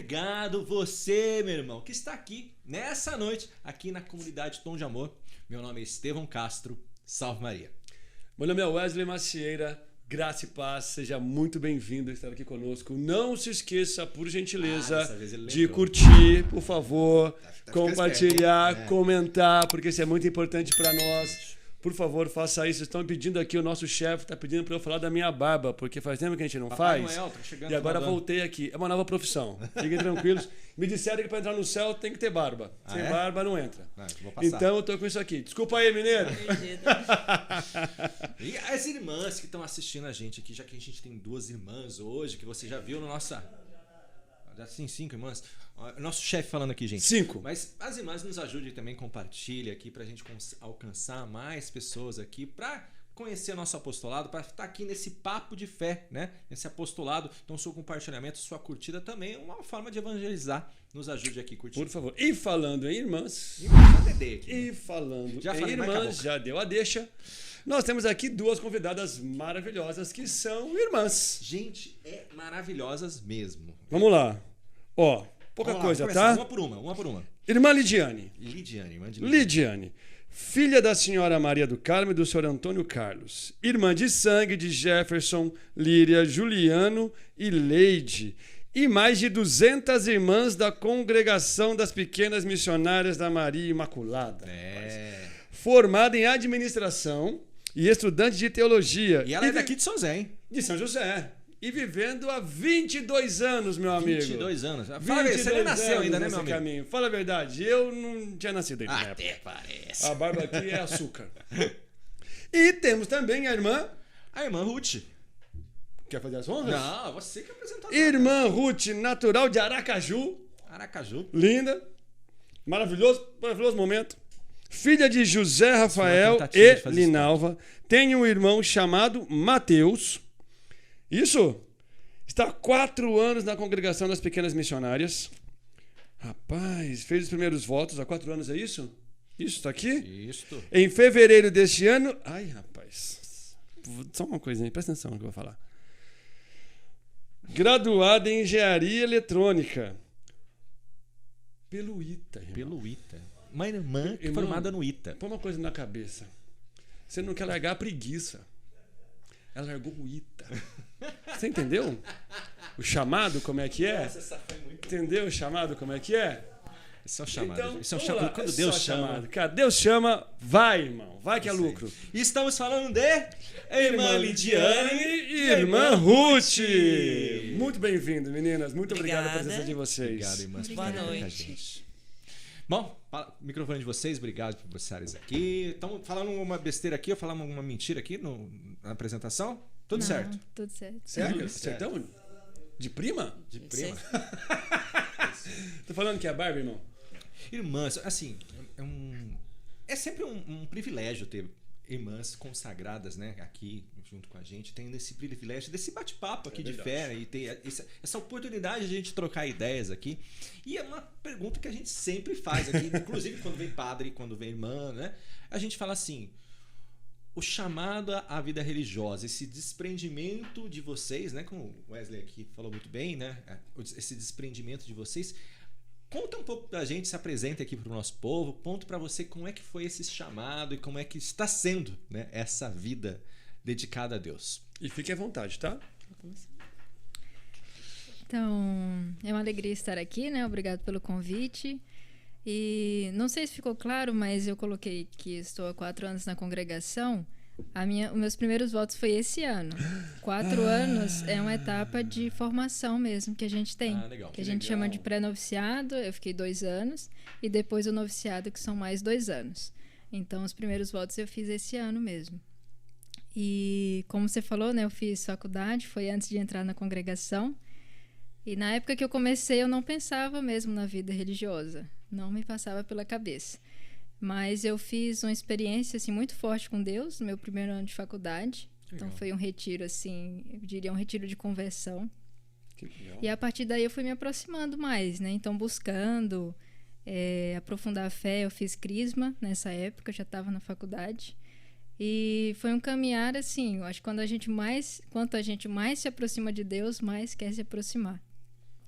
obrigado você, meu irmão, que está aqui nessa noite, aqui na comunidade Tom de Amor. Meu nome é Estevão Castro. Salve Maria. Meu nome é Wesley Macieira. Graça e paz, seja muito bem-vindo a estar aqui conosco. Não se esqueça, por gentileza, de curtir, por favor, compartilhar, comentar, porque isso é muito importante para nós. Por favor, faça isso. Estão pedindo aqui, o nosso chefe está pedindo para eu falar da minha barba, porque faz tempo que a gente não Papai faz. Noel, tá chegando, e agora voltei aqui. É uma nova profissão. Fiquem tranquilos. Me disseram que para entrar no céu tem que ter barba. Sem barba não entra. Vou passar. Então eu tô com isso aqui. Desculpa aí, mineiro. E as irmãs que estão assistindo a gente aqui, já que a gente tem 2 irmãs hoje, que você já viu no nossa... Já tem 5 irmãs. Nosso chefe falando aqui, gente. 5. Mas as irmãs nos ajudem também, compartilhem aqui pra gente alcançar mais pessoas aqui, pra conhecer nosso apostolado, pra estar aqui nesse papo de fé, né? Nesse apostolado. Então, seu compartilhamento, sua curtida também é uma forma de evangelizar. Nos ajude aqui curtindo. Por favor. E falando em irmãs... E falando já em irmãs, já deu a deixa. Nós temos aqui 2 convidadas maravilhosas que são irmãs. Gente, é maravilhosas mesmo. Vamos lá. Ó, pouca coisa, tá? Uma por uma. Irmã Lidiane. Irmã de Lidiane. Filha da senhora Maria do Carmo e do senhor Antônio Carlos. Irmã de sangue de Jefferson, Líria, Juliano e Leide. E mais de 200 irmãs da congregação das pequenas missionárias da Maria Imaculada. Formada em administração e estudante de teologia. E ela é daqui de São José, hein? De São José. E vivendo há 22 anos, meu amigo. 22 anos. Fala, você nem nasceu ainda, né, meu amigo? Caminho. Fala a verdade, eu não tinha nascido ainda. Até parece. A barba aqui é açúcar. E temos também a irmã... A irmã Ruth. Quer fazer as honras? Não, você que é apresentadora. Irmã Ruth, natural de Aracaju. Aracaju. Linda. Maravilhoso momento. Filha de José Rafael e Linalva. Tem um irmão chamado Mateus. Isso. Está há 4 anos na congregação das pequenas missionárias. Rapaz, fez os primeiros votos há 4 anos, é isso? Isso, está aqui? Isso. Em fevereiro deste ano... Ai, rapaz. Só uma coisinha, presta atenção no que eu vou falar. Graduada em engenharia eletrônica. Pelo ITA, irmão. Pelo ITA. Uma irmã formada no ITA. Põe uma coisa na cabeça. Você não quer largar a preguiça. Ela largou o ITA. Você entendeu? O chamado, como é que é? Entendeu o chamado, como é que é? Esse é o chamado. Então, esse é o chamado. Quando Deus chama. Cara, Deus chama, vai, irmão. Vai que é lucro. E estamos falando de irmã Lidiane e irmã Ruth. Muito bem-vindo, meninas. Muito obrigado pela presença de vocês. Obrigado, irmãs. Boa noite. Bom, microfone de vocês, obrigado por vocês aqui. Estão falando uma besteira aqui, ou falando uma mentira aqui na apresentação? Tudo Não, certo? Tudo certo. Sério? Certão? De prima? De prima. Tô falando que é a Barbie, irmão? Irmãs, assim, é sempre um privilégio ter irmãs consagradas, né, aqui junto com a gente, tendo esse privilégio desse bate-papo aqui de fé e ter essa oportunidade de a gente trocar ideias aqui. E é uma pergunta que a gente sempre faz aqui, inclusive quando vem padre, quando vem irmã, né? A gente fala assim: o chamado à vida religiosa, esse desprendimento de vocês, né? Como o Wesley aqui falou muito bem, né? Esse desprendimento de vocês. Conta um pouco da gente, se apresenta aqui para o nosso povo, conta para você como é que foi esse chamado e como é que está sendo, né, essa vida dedicada a Deus. E fique à vontade, tá? Então, é uma alegria estar aqui, né? Obrigado pelo convite. E não sei se ficou claro, mas eu coloquei que estou há 4 anos na congregação. Os meus primeiros votos foi esse ano. 4 anos é uma etapa de formação mesmo que a gente tem. Legal. Que a gente chama de pré-noviciado. Eu fiquei 2 anos. E depois o noviciado, que são mais 2 anos. Então, os primeiros votos eu fiz esse ano mesmo. E como você falou, né? Eu fiz faculdade, foi antes de entrar na congregação. E na época que eu comecei, eu não pensava mesmo na vida religiosa. Não me passava pela cabeça. Mas eu fiz uma experiência assim, muito forte com Deus no meu primeiro ano de faculdade. Legal. Então foi um retiro, assim, eu diria um retiro de conversão. Que legal. E a partir daí eu fui me aproximando mais, né? Então buscando aprofundar a fé. Eu fiz crisma nessa época, eu já estava na faculdade. E foi um caminhar assim, eu acho que quanto a gente mais se aproxima de Deus, mais quer se aproximar.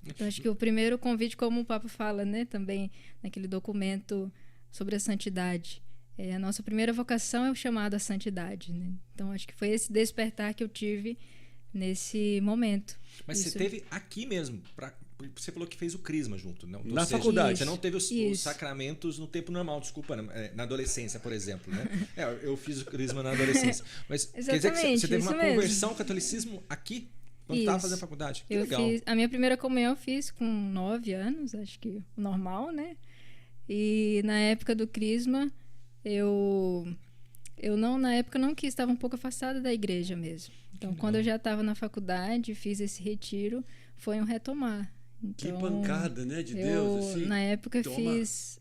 Então, acho que o primeiro convite, como o Papa fala, né, também naquele documento sobre a santidade, a nossa primeira vocação é o chamado à santidade, né? Então, acho que foi esse despertar que eu tive nesse momento. Mas você teve aqui mesmo, você falou que fez o crisma junto, não? Na faculdade. Você não teve os sacramentos no tempo normal, desculpa, na adolescência, por exemplo, né? Eu fiz o crisma na adolescência. Mas quer dizer que você teve uma conversão ao catolicismo aqui, quando estava fazendo faculdade? Que legal. A minha primeira comunhão eu fiz com 9 anos, acho que normal, né? E na época do crisma, na época não quis, estava um pouco afastada da igreja mesmo. Então, quando eu já estava na faculdade, fiz esse retiro, foi um retomar. Então, que pancada, né, de Deus, assim. Na época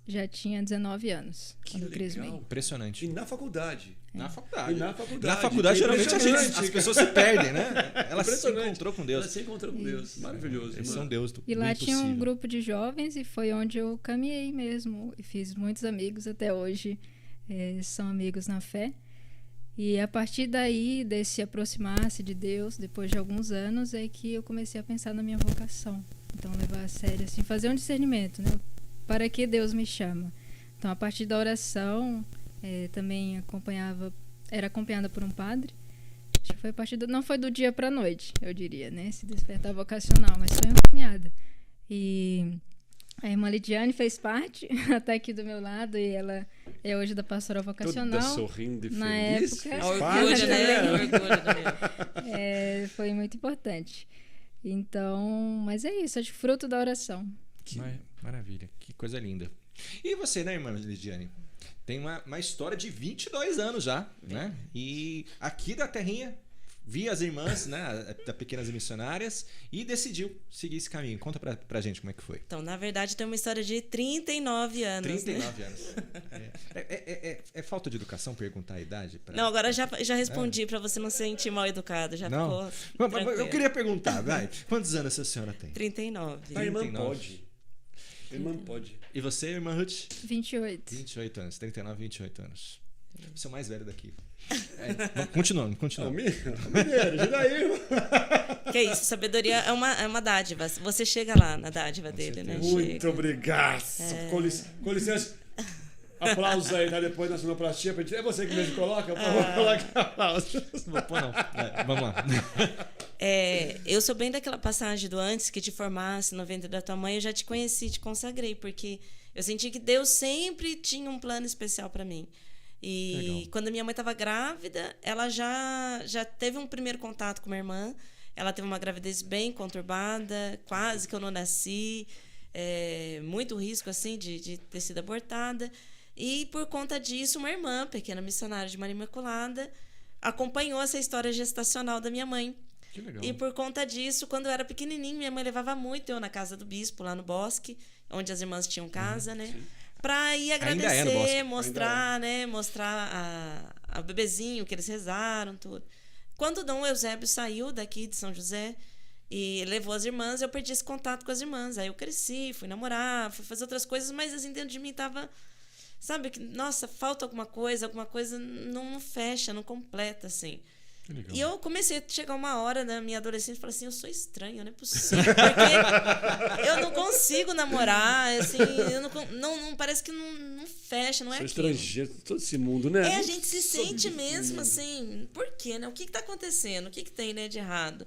já tinha 19 anos. Que legal. Impressionante. E na faculdade. Na faculdade. E na faculdade. Na faculdade, geralmente, as pessoas se perdem, né? Ela se encontrou com Deus. Ela se encontrou com Deus. Maravilhoso. Eles são Deus do E lá impossível. tinha um grupo de jovens e foi onde eu caminhei mesmo. E fiz muitos amigos até hoje. São amigos na fé. E a partir daí, desse aproximar-se de Deus, depois de alguns anos, é que eu comecei a pensar na minha vocação. Então, levar a sério, assim, fazer um discernimento, né? Para que Deus me chama? Então, a partir da oração, também era acompanhada por um padre. Acho que foi a partir não foi do dia para a noite, eu diria, né? Se despertar vocacional, mas foi uma caminhada. E a irmã Lidiane fez parte, até aqui do meu lado, e ela é hoje da pastoral vocacional. Toda sorrindo e na feliz. Época, Orgulho, né? Orgulho. Foi muito importante. Então, mas é isso, acho que fruto da oração. Maravilha, que coisa linda. E você, né, irmã Lidiane? Tem uma história de 22 anos já, né? E aqui da terrinha, via as irmãs, né, da Pequenas Missionárias, e decidiu seguir esse caminho. Conta pra gente como é que foi. Então, na verdade, tem uma história de 39 anos. 39 anos. É falta de educação perguntar a idade? Não, agora já respondi pra você não se sentir mal educado. Já não. ficou tranquilo. Eu queria perguntar, vai. Quantos anos a senhora tem? 39. A irmã pode. Irmã pode. E você, irmã Ruth? 28. 28 anos. 39, 28 anos. Você é o mais velho daqui. Continuando. Mineiro, Jiraí. Que isso, sabedoria é uma dádiva. Você chega lá na dádiva dele, né? Muito obrigado. Com licença. Aplausos aí, né? Depois na sonoplastia. É você que mesmo coloca? Por favor, coloque aplausos. Vamos lá. Eu sou bem daquela passagem do antes que te formasse no ventre da tua mãe, eu já te conheci, te consagrei, porque eu senti que Deus sempre tinha um plano especial para mim. E legal. Quando a minha mãe estava grávida, ela já teve um primeiro contato com minha irmã. Ela teve uma gravidez bem conturbada, quase que eu não nasci, muito risco assim de ter sido abortada. E por conta disso, uma irmã, pequena missionária de Maria Imaculada, acompanhou essa história gestacional da minha mãe. Que legal. E por conta disso, quando eu era pequenininha, minha mãe levava muito eu na casa do bispo, lá no bosque, onde as irmãs tinham casa, né? Para ir agradecer, mostrar a bebezinho que eles rezaram, tudo. Quando Dom Eusébio saiu daqui de São José e levou as irmãs, eu perdi esse contato com as irmãs. Aí eu cresci, fui namorar, fui fazer outras coisas, mas assim, dentro de mim tava... Sabe, que nossa, falta alguma coisa não fecha, não completa, assim. Legal. E eu comecei a chegar uma hora na minha adolescência e falei assim, eu sou estranho, não é possível, porque eu não consigo namorar, assim, eu não parece que não fecha, não é aquilo. Sou estrangeiro, todo esse mundo, né? A gente se sente mesmo assim, por quê, né? O que está acontecendo? O que tem, né, de errado?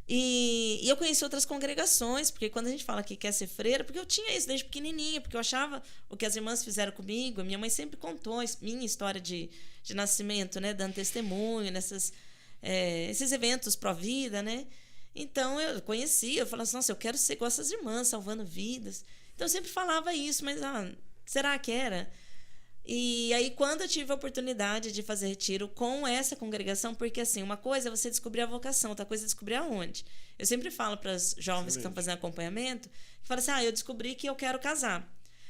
E eu conheci outras congregações, porque quando a gente fala que quer ser freira, porque eu tinha isso desde pequenininha, porque eu achava o que as irmãs fizeram comigo, a minha mãe sempre contou minha história de nascimento, né, dando testemunho esses eventos pró-vida, né? Então eu conhecia, eu falava assim, nossa, eu quero ser igual essas irmãs, salvando vidas. Então eu sempre falava isso, mas será que era? E aí, quando eu tive a oportunidade de fazer retiro com essa congregação, porque assim, uma coisa é você descobrir a vocação, outra coisa é descobrir aonde. Eu sempre falo para os jovens que estão fazendo acompanhamento, que falam assim, eu descobri que eu quero casar.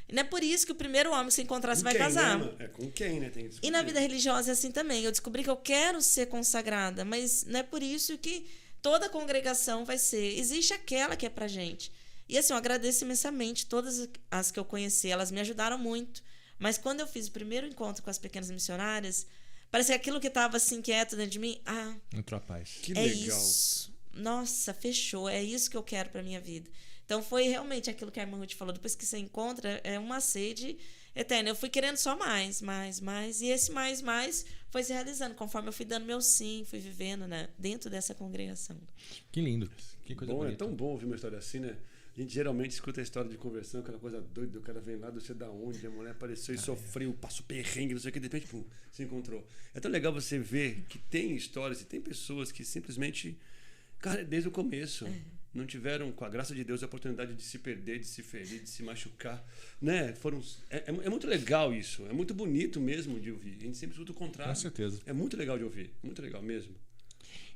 E não é por isso que o primeiro homem que você encontrar, você vai casar. Né? É com quem, né? Tem que e na vida religiosa é assim também. Eu descobri que eu quero ser consagrada, mas não é por isso que toda congregação vai ser. Existe aquela que é pra gente. E assim, eu agradeço imensamente todas as que eu conheci, elas me ajudaram muito. Mas quando eu fiz o primeiro encontro com as Pequenas Missionárias, parece que aquilo que estava assim quieto dentro de mim, entrou a paz. Que legal. Isso. Nossa, fechou. É isso que eu quero para minha vida. Então foi realmente aquilo que a irmã Ruth falou, depois que você encontra, é uma sede eterna. Eu fui querendo só mais, e esse mais foi se realizando, conforme eu fui dando meu sim, fui vivendo, né, dentro dessa congregação. Que lindo, que coisa bonita. É tão bom ouvir uma história assim, né? A gente geralmente escuta a história de conversão, aquela coisa doida, o cara vem lá, não sei da onde, a mulher apareceu e sofreu, passou perrengue, não sei o que, de repente, pum, se encontrou. É tão legal você ver que tem histórias e tem pessoas que simplesmente, cara, desde o começo, não tiveram, com a graça de Deus, a oportunidade de se perder, de se ferir, de se machucar, né? É muito legal isso, é muito bonito mesmo de ouvir. A gente sempre escuta o contrário. Com certeza. É muito legal de ouvir, muito legal mesmo.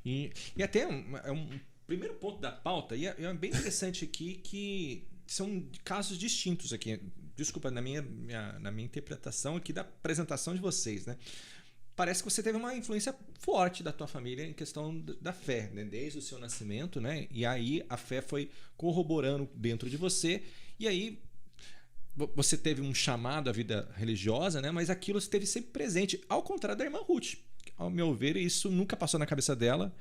E até é um primeiro ponto da pauta, e é bem interessante aqui que são casos distintos aqui. Desculpa, na minha interpretação aqui da apresentação de vocês, né? Parece que você teve uma influência forte da tua família em questão da fé, né? Desde o seu nascimento, né? E aí a fé foi corroborando dentro de você, e aí você teve um chamado à vida religiosa, né? Mas aquilo esteve sempre presente, ao contrário da irmã Ruth. Ao meu ver, isso nunca passou na cabeça dela,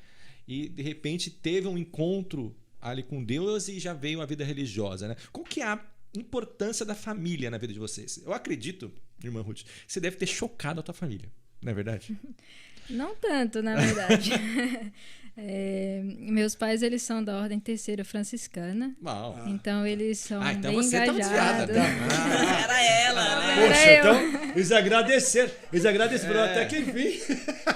e de repente teve um encontro ali com Deus e já veio a vida religiosa, né? Qual que é a importância da família na vida de vocês? Eu acredito, irmã Ruth, você deve ter chocado a tua família, não é verdade? Não tanto, na verdade. Meus pais, eles são da ordem terceira franciscana. Uau. Então eles são então bem você tava engajados. desviada, tá? Era ela, né? Poxa, eu. então eles agradeceram até que enfim.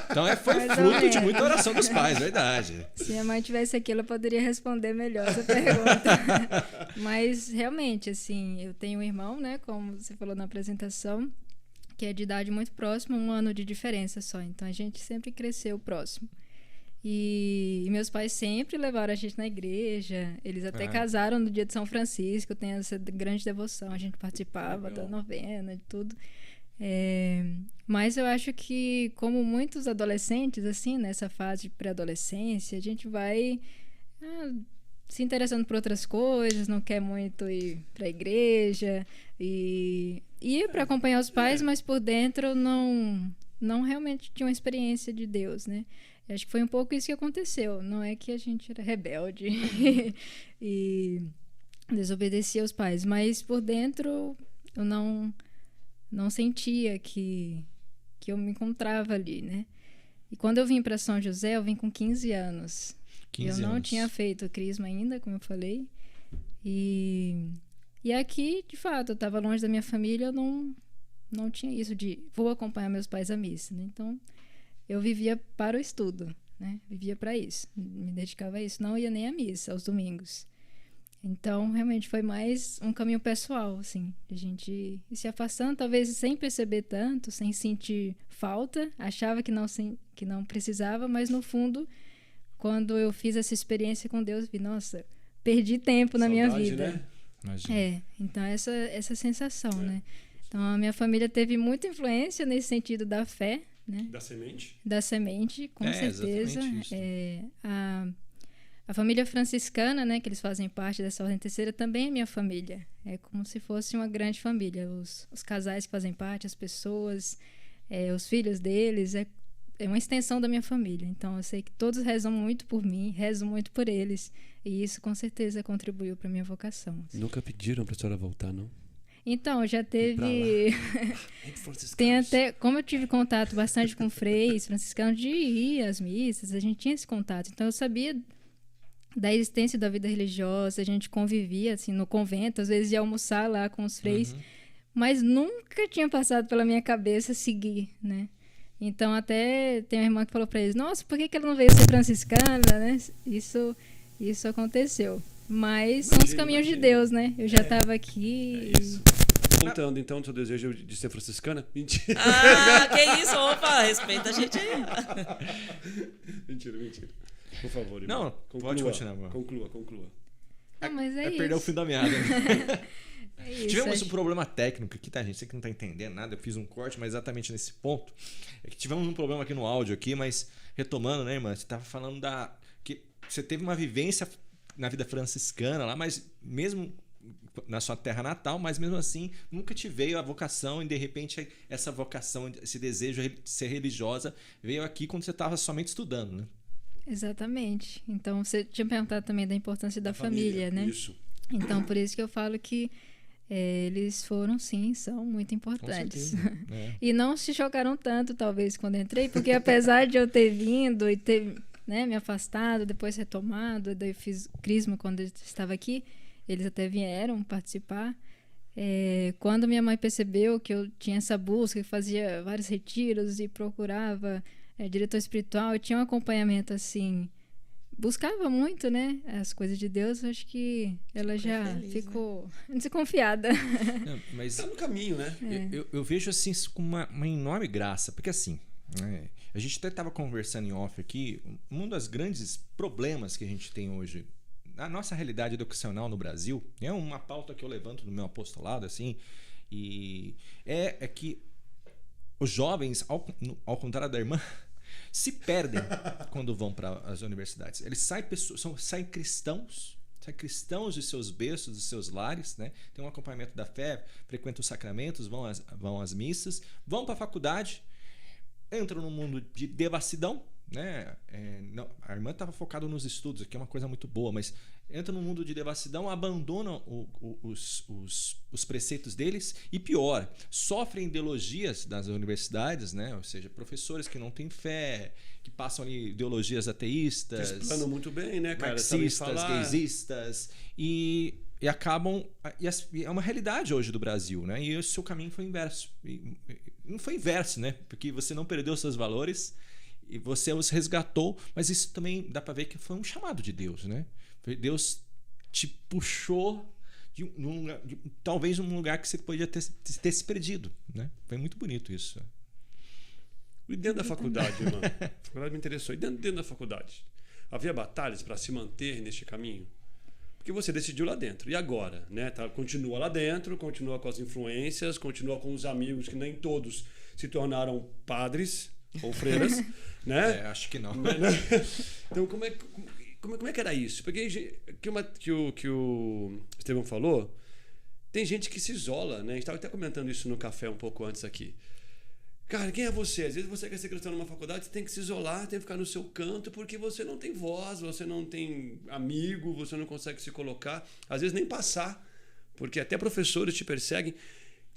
Então foi Mais ou fruto de menos. muita oração dos pais, verdade. Se minha mãe tivesse aqui, ela poderia responder melhor essa pergunta. Mas, realmente, assim, eu tenho um irmão, né? Como você falou na apresentação, que é de idade muito próxima, 1 ano de diferença só. Então, a gente sempre cresceu próximo. E meus pais sempre levaram a gente na igreja. Eles até casaram no dia de São Francisco. Tem essa grande devoção. A gente participava da novena, de tudo. Mas eu acho que, como muitos adolescentes, assim, nessa fase de pré-adolescência, a gente vai se interessando por outras coisas, não quer muito ir para a igreja e ir para acompanhar os pais, mas por dentro não realmente tinha uma experiência de Deus, né? Eu acho que foi um pouco isso que aconteceu. Não é que a gente era rebelde e desobedecia aos pais, mas por dentro eu não sentia que eu me encontrava ali, né? E quando eu vim para São José, eu vim com 15 anos. 15 eu não anos. tinha feito crisma ainda, como eu falei. E aqui, de fato, eu estava longe da minha família, eu não tinha isso de vou acompanhar meus pais à missa, né? Então, eu vivia para o estudo, né? Vivia para isso, me dedicava a isso. Não ia nem à missa aos domingos. Então, realmente foi mais um caminho pessoal, assim, de a gente ir se afastando, talvez sem perceber tanto, sem sentir falta, achava que não precisava, mas no fundo, quando eu fiz essa experiência com Deus, vi, nossa, perdi tempo na minha vida. Né? Imagina. Então essa sensação, né? Então a minha família teve muita influência nesse sentido da fé, né? Da semente? Da semente, com certeza. Exatamente isso. A família franciscana, né, que eles fazem parte dessa ordem terceira, também é minha família. É como se fosse uma grande família. Os casais que fazem parte, as pessoas, os filhos deles, é uma extensão da minha família. Então, eu sei que todos rezam muito por mim, rezo muito por eles. E isso, com certeza, contribuiu para a minha vocação. Assim. Nunca pediram para a senhora voltar, não? Então, já teve... Tem até... Como eu tive contato bastante com freis franciscanos de ir às missas, a gente tinha esse contato. Então, eu sabia da existência da vida religiosa, a gente convivia, assim, no convento, às vezes ia almoçar lá com os freis, mas nunca tinha passado pela minha cabeça seguir, né? Então, até tem uma irmã que falou para eles, nossa, por que ela não veio ser franciscana, né? Isso aconteceu. Mas são os caminhos de Deus, né? Eu já estava aqui. Contando, então, do seu desejo de ser franciscana? Mentira. Que isso? Opa, respeita a gente aí. Mentira. Por favor, irmão. Não, pode continuar, amor. Conclua. Não, mas é isso. Perder o fim da meada. É isso, Tivemos um problema técnico aqui, tá, gente? Você que não tá entendendo nada, eu fiz um corte, mas exatamente nesse ponto. É que tivemos um problema aqui no áudio aqui, mas retomando, né, irmã? Você tava falando que você teve uma vivência na vida franciscana lá, mas mesmo na sua terra natal, mas mesmo assim nunca te veio a vocação e de repente essa vocação, esse desejo de ser religiosa veio aqui quando você estava somente estudando, né? Exatamente. Então, você tinha perguntado também da importância da família, né? Isso. Então, por isso que eu falo que eles foram, sim, são muito importantes. E não se chocaram tanto, talvez, quando entrei, porque apesar de eu ter vindo e ter, né, me afastado, depois retomado, daí eu fiz crisma quando eu estava aqui, eles até vieram participar. Quando minha mãe percebeu que eu tinha essa busca, que fazia vários retiros e procurava diretor espiritual, eu tinha um acompanhamento assim, buscava muito, né, as coisas de Deus, acho que ela já feliz, ficou, né, desconfiada. Não, mas tá no caminho, né? Eu vejo assim isso com uma enorme graça, porque assim, a gente até estava conversando em off aqui, um dos grandes problemas que a gente tem hoje na nossa realidade educacional no Brasil, é uma pauta que eu levanto no meu apostolado, assim, e é que os jovens, ao contrário da irmã, se perdem quando vão para as universidades. Eles saem cristãos de seus berços, de seus lares, né? Tem um acompanhamento da fé, frequentam os sacramentos, vão às missas, vão para a faculdade, entram no mundo de devassidão, né? A irmã estava focada nos estudos, que é uma coisa muito boa, mas entra no mundo de devassidão, abandonam os preceitos deles e pior, sofrem ideologias das universidades, né? Ou seja, professores que não têm fé, que passam ali ideologias ateístas, que explanam muito bem, né, cara? Marxistas, gaysistas e acabam. E é uma realidade hoje do Brasil, né? E o seu caminho foi inverso. Não foi inverso, né? Porque você não perdeu seus valores e você os resgatou, mas isso também dá para ver que foi um chamado de Deus, né? Deus te puxou talvez um lugar que você podia ter se perdido, né? Foi muito bonito isso. E dentro da faculdade, irmã? A faculdade me interessou. E dentro da faculdade, havia batalhas para se manter neste caminho? Porque você decidiu lá dentro. E agora? Né? Continua lá dentro, continua com as influências, continua com os amigos, que nem todos se tornaram padres ou freiras. Né? Acho que não. Então, como é que era isso? Porque que o Estevão falou, tem gente que se isola, né? A gente estava até comentando isso no café um pouco antes aqui. Cara, quem é você? Às vezes você quer ser cristão numa faculdade, você tem que se isolar, tem que ficar no seu canto, porque você não tem voz, você não tem amigo, você não consegue se colocar, às vezes nem passar, porque até professores te perseguem.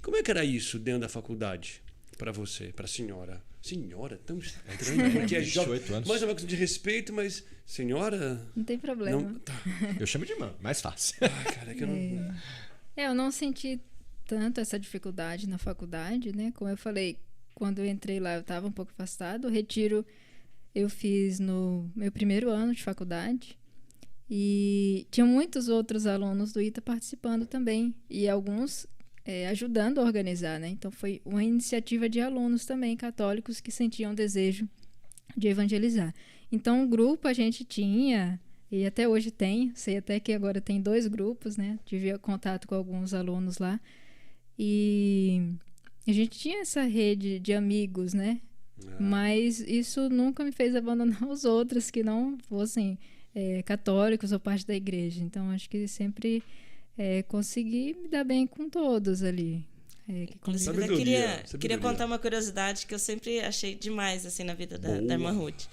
Como é que era isso dentro da faculdade para você, para a senhora? Senhora, tão estranho, porque é 28 anos. Mais uma questão de respeito, mas senhora... Não tem problema. Não, tá. Eu chamo de irmã, mais fácil. Cara, que eu não... Eu não senti tanto essa dificuldade na faculdade, né? Como eu falei, quando eu entrei lá, eu estava um pouco afastado. O retiro eu fiz no meu primeiro ano de faculdade. E tinha muitos outros alunos do ITA participando também. E alguns ajudando a organizar, né? Então, foi uma iniciativa de alunos também católicos que sentiam desejo de evangelizar. Então, o grupo a gente tinha, e até hoje tem, sei até que agora tem 2 grupos, né? Tive contato com alguns alunos lá. E a gente tinha essa rede de amigos, né? Mas isso nunca me fez abandonar os outros que não fossem católicos ou parte da igreja. Então, acho que sempre consegui me dar bem com todos ali. Inclusive, eu queria contar uma curiosidade que eu sempre achei demais assim, na vida da irmã Ruth.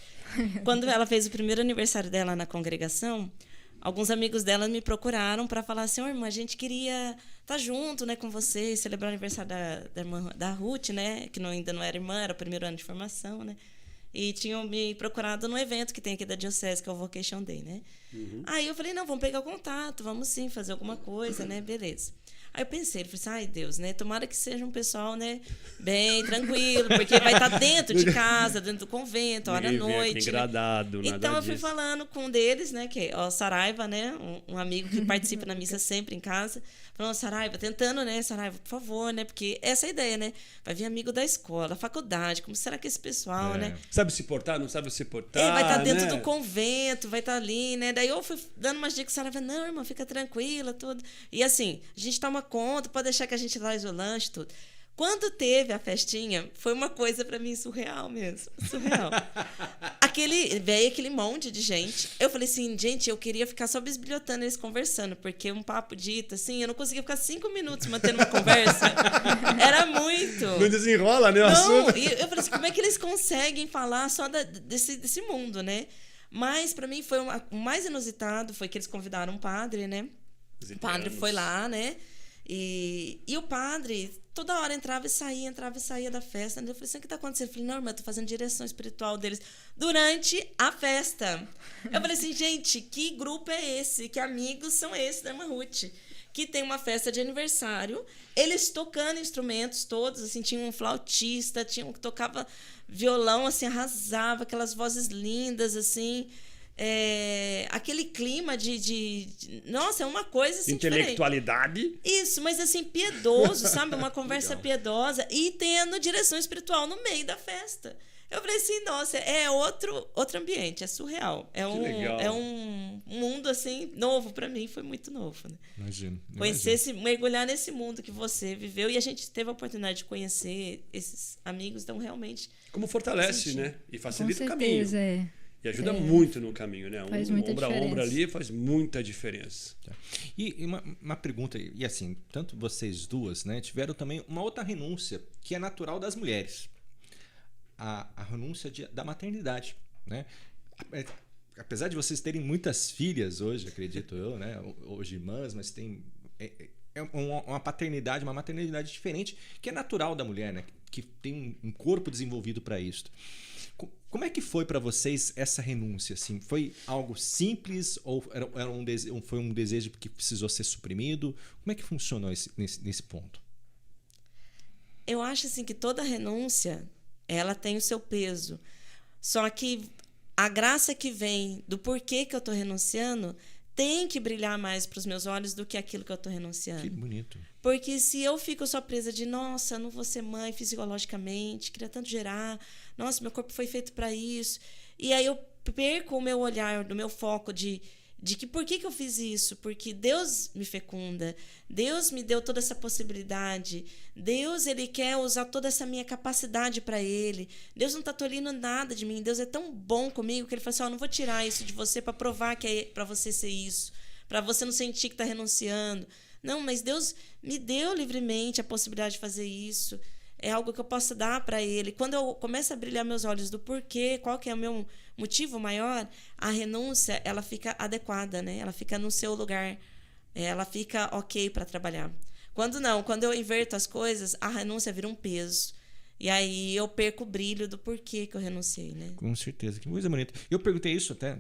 Quando ela fez o primeiro aniversário dela na congregação, alguns amigos dela me procuraram para falar assim: irmã, a gente queria estar junto, né, com você e celebrar o aniversário da irmã da Ruth, né, que ainda não era irmã, era o primeiro ano de formação, né? E tinham me procurado no evento que tem aqui da Diocese, que é o Vocation Day, né? Uhum. Aí eu falei, não, vamos pegar o contato, vamos sim fazer alguma coisa, né? Beleza. Aí eu pensei, falei assim, ai Deus, né? Tomara que seja um pessoal, né, bem tranquilo, porque vai estar dentro de casa, dentro do convento, hora à noite. Engradado, né? Então eu fui falando com um deles, né, que é o Saraiva, né? Um amigo que participa na missa sempre em casa. Falando, Saraiva, tentando, né, Saraiva, por favor, né? Porque essa é a ideia, né? Vai vir amigo da escola, faculdade, como será que esse pessoal, né? Sabe se portar, não sabe se portar, vai estar dentro, né? do convento, vai estar ali, né? Daí eu fui dando umas dicas, Saraiva, não, irmã, fica tranquila, tudo. E assim, a gente toma conta, pode deixar que a gente traz o lanche, tudo. Quando teve a festinha, foi uma coisa pra mim surreal mesmo. Surreal. Veio aquele monte de gente. Eu falei assim, gente, eu queria ficar só bisbilhotando eles conversando, porque um papo dito, assim, eu não conseguia ficar 5 minutos mantendo uma conversa. Era muito. Não desenrola, né? Não, e eu falei assim, como é que eles conseguem falar só desse mundo, né? Mas pra mim foi o mais inusitado, foi que eles convidaram um padre, né? O padre foi lá, né? E o padre toda hora entrava e saía da festa. Eu falei assim, o que está acontecendo? Eu falei, não, irmã, eu estou fazendo direção espiritual deles durante a festa. Eu falei assim, gente, que grupo é esse? Que amigos são esses da irmã Ruth? Que tem uma festa de aniversário, eles tocando instrumentos todos, assim, tinha um flautista, tinha um que tocava violão, assim, arrasava, aquelas vozes lindas, assim, aquele clima nossa, é uma coisa assim intelectualidade. diferente. Isso, mas assim, piedoso, sabe? Uma conversa Legal. piedosa e tendo direção espiritual no meio da festa. Eu falei assim, nossa, é outro ambiente, é surreal. Legal. É um mundo, assim, novo para mim, foi muito novo, né? Imagino. Conhecer, mergulhar nesse mundo que você viveu. E a gente teve a oportunidade de conhecer esses amigos, então realmente... Como fortalece, né? E facilita Com o caminho. certeza, E ajuda muito no caminho, né? Faz muita ombro a ombro diferença. ali faz muita diferença. E uma pergunta, e assim, tanto vocês duas, né, tiveram também uma outra renúncia que é natural das mulheres. A renúncia da maternidade, né? Apesar de vocês terem muitas filhas hoje, acredito eu, né? Hoje irmãs, mas tem uma paternidade, uma maternidade diferente, que é natural da mulher, né? Que tem um corpo desenvolvido para isso. Como é que foi para vocês essa renúncia? Assim, foi algo simples ou foi um desejo que precisou ser suprimido? Como é que funcionou nesse ponto? Eu acho assim que toda renúncia ela tem o seu peso. Só que a graça que vem do porquê que eu estou renunciando tem que brilhar mais para os meus olhos do que aquilo que eu estou renunciando. Que bonito. Porque se eu fico só presa de, nossa, não vou ser mãe fisiologicamente, queria tanto gerar, nossa, meu corpo foi feito para isso. E aí eu perco o meu olhar, do meu foco de que por que eu fiz isso? Porque Deus me fecunda, Deus me deu toda essa possibilidade, Deus ele quer usar toda essa minha capacidade para Ele, Deus não está tolhindo nada de mim, Deus é tão bom comigo que Ele fala assim, eu não vou tirar isso de você para provar que é para você ser isso, para você não sentir que está renunciando. Não, mas Deus me deu livremente a possibilidade de fazer isso. É algo que eu possa dar para Ele. Quando eu começo a brilhar meus olhos do porquê, qual que é o meu motivo maior, a renúncia ela fica adequada, né? Ela fica no seu lugar. Ela fica ok para trabalhar. Quando não, quando eu inverto as coisas, a renúncia vira um peso. E aí eu perco o brilho do porquê que eu renunciei, né? Com certeza, que coisa bonita. Eu perguntei isso até,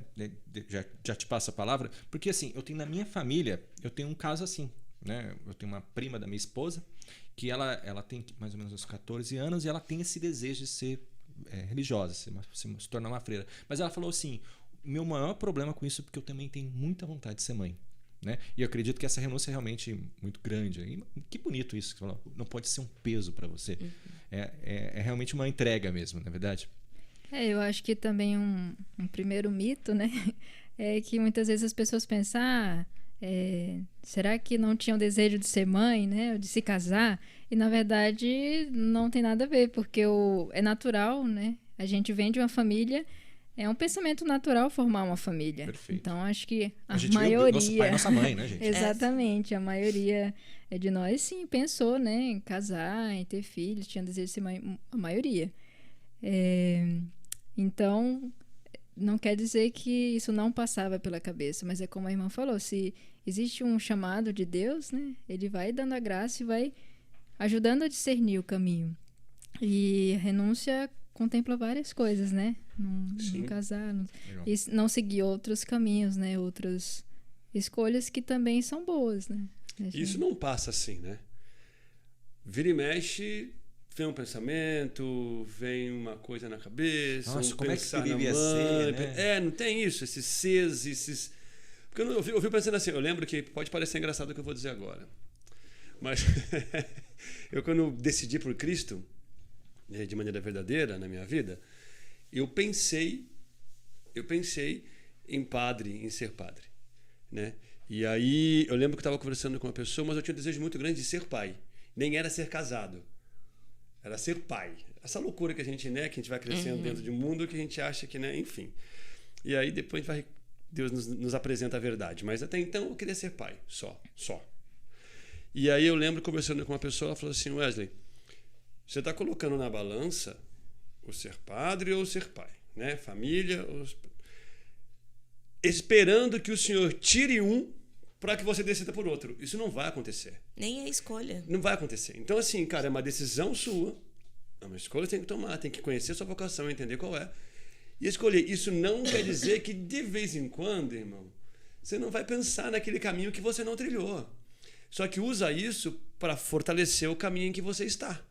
já te passo a palavra, porque assim, eu tenho na minha família, eu tenho um caso assim, né? Eu tenho uma prima da minha esposa, que ela tem mais ou menos uns 14 anos e ela tem esse desejo de ser religiosa, se tornar uma freira. Mas ela falou assim, meu maior problema com isso é porque eu também tenho muita vontade de ser mãe. Né? E eu acredito que essa renúncia é realmente muito grande. E que bonito isso que você falou. Não pode ser um peso para você. Uhum. É realmente uma entrega mesmo, não é verdade? Eu acho que também um primeiro mito, né? É que muitas vezes as pessoas pensam, será que não tinham desejo de ser mãe, né? Ou de se casar? E na verdade não tem nada a ver, porque é natural, né? A gente vem de uma família. É um pensamento natural formar uma família. Perfeito. Então, acho que a gente maioria... nosso pai e nossa mãe, né, gente? Exatamente. A maioria de nós, sim, pensou, né? Em casar, em ter filhos, tinha desejo de ser mãe. A maioria. Então, não quer dizer que isso não passava pela cabeça. Mas é como a irmã falou, se existe um chamado de Deus, né? Ele vai dando a graça e vai ajudando a discernir o caminho. E a renúncia contempla várias coisas, né? Não casar, e não seguir outros caminhos, né? Outras escolhas que também são boas, né? Isso não passa assim, né? Vira e mexe, vem um pensamento, vem uma coisa na cabeça, nossa, como pensar é que deveria ser, né? Não tem isso, esses ses, esses... Porque eu ouvi pensando assim, eu lembro que pode parecer engraçado o que eu vou dizer agora, mas eu quando decidi por Cristo, de maneira verdadeira na minha vida, eu pensei em padre, em ser padre, né? E aí eu lembro que eu estava conversando com uma pessoa, mas eu tinha um desejo muito grande de ser pai. Nem era ser casado, era ser pai. Essa loucura que a gente, né, que a gente vai crescendo dentro de um mundo que a gente acha que, né, enfim. E aí depois Deus nos apresenta a verdade. Mas até então eu queria ser pai, só. E aí eu lembro conversando com uma pessoa, ela falou assim, Wesley, você está colocando na balança o ser padre ou o ser pai, né? Família, esperando que o Senhor tire um para que você decida por outro. Isso não vai acontecer. Nem é escolha. Não vai acontecer. Então, assim, cara, é uma decisão sua. É uma escolha que você tem que tomar. Tem que conhecer a sua vocação, entender qual é. E escolher. Isso não quer dizer que, de vez em quando, irmão, você não vai pensar naquele caminho que você não trilhou. Só que usa isso para fortalecer o caminho em que você está.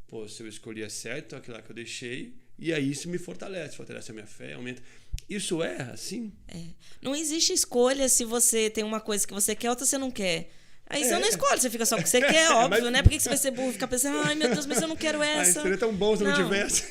Pô, se eu escolhi certo, aquilo lá que eu deixei, e aí isso me fortalece a minha fé, aumenta. Isso é assim? Não existe escolha se você tem uma coisa que você quer, outra você não quer. Aí você não escolhe, você fica só com o que você quer, óbvio, né? Por que você vai ser burro e ficar pensando, ai meu Deus, mas eu não quero essa. Seria tão bom se não tivesse.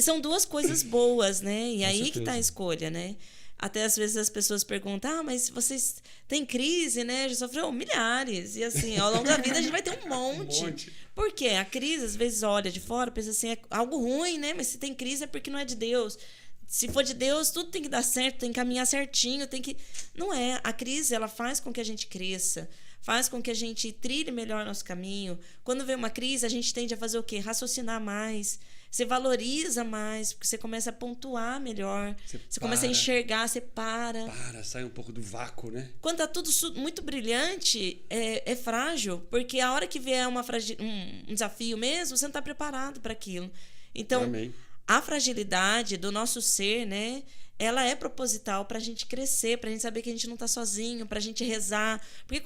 São duas coisas boas, né? E aí que tá a escolha, né? Até às vezes as pessoas perguntam, mas vocês têm crise, né? Já sofreu milhares. E assim, ao longo da vida a gente vai ter um monte. Por quê? A crise, às vezes, olha de fora, pensa assim, é algo ruim, né? Mas se tem crise é porque não é de Deus. Se for de Deus, tudo tem que dar certo, tem que caminhar certinho, tem que... Não é. A crise, ela faz com que a gente cresça, faz com que a gente trilhe melhor nosso caminho. Quando vem uma crise, a gente tende a fazer o quê? Raciocinar mais. Você valoriza mais, porque você começa a pontuar melhor. Você começa a enxergar, você para. Sai um pouco do vácuo, né? Quando tá tudo muito brilhante, é frágil, porque a hora que vier um desafio mesmo, você não está preparado para aquilo. Então, Amém. A fragilidade do nosso ser, né? Ela é proposital para a gente crescer, para a gente saber que a gente não está sozinho, para a gente rezar. Porque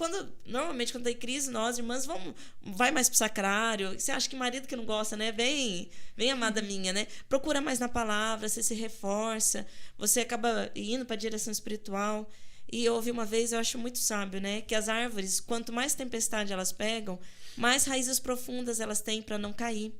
normalmente quando tem crise, nós, irmãs, vai mais pro sacrário. Você acha que marido que não gosta, né? Vem, amada minha, né? Procura mais na palavra, você se reforça, você acaba indo para a direção espiritual. E eu ouvi uma vez, eu acho muito sábio, né? Que as árvores, quanto mais tempestade elas pegam, mais raízes profundas elas têm para não cair.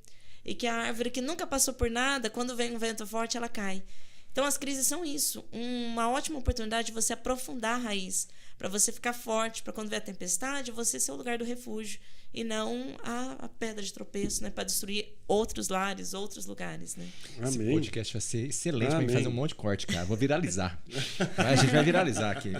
E que a árvore que nunca passou por nada, quando vem um vento forte, ela cai. Então, as crises são isso. Uma ótima oportunidade de você aprofundar a raiz, para você ficar forte, para quando vier a tempestade, você ser o lugar do refúgio e não a pedra de tropeço, né, para destruir outros lares, outros lugares, né? Esse Amém. podcast vai ser excelente para fazer um monte de corte, cara. Vou viralizar. A gente vai viralizar aqui.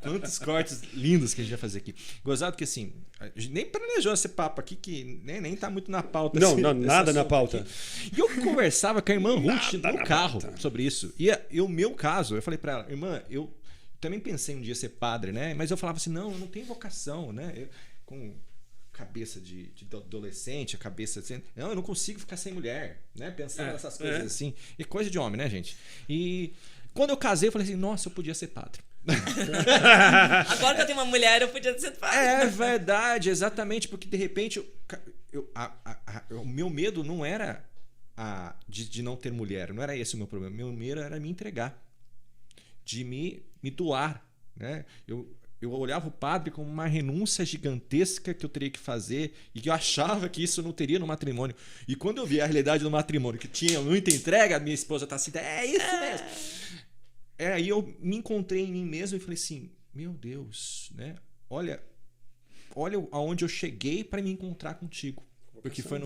Quantos cortes lindos que a gente vai fazer aqui. Gozado que assim, a gente nem planejou esse papo aqui, que nem tá muito na pauta. Não, nada na pauta. Aqui. E eu conversava com a irmã Ruth no carro sobre isso. E o meu caso, eu falei para ela, irmã, eu também pensei um dia ser padre, né? Mas eu falava assim, não, eu não tenho vocação, né? Com cabeça de adolescente, a cabeça assim, não, eu não consigo ficar sem mulher, né? Pensar nessas coisas assim. E coisa de homem, né, gente? E quando eu casei, eu falei assim, nossa, eu podia ser padre. Agora que eu tenho uma mulher, eu podia ser padre. É verdade, exatamente, porque de repente o meu medo não era de não ter mulher, não era esse o meu problema. Meu medo era me entregar, de me doar, né? Eu olhava o padre como uma renúncia gigantesca que eu teria que fazer e que eu achava que isso não teria no matrimônio. E quando eu vi a realidade do matrimônio, que tinha muita entrega, a minha esposa tá assim, é isso mesmo. Aí eu me encontrei em mim mesmo e falei assim, meu Deus, né? Olha aonde eu cheguei para me encontrar contigo. Porque foi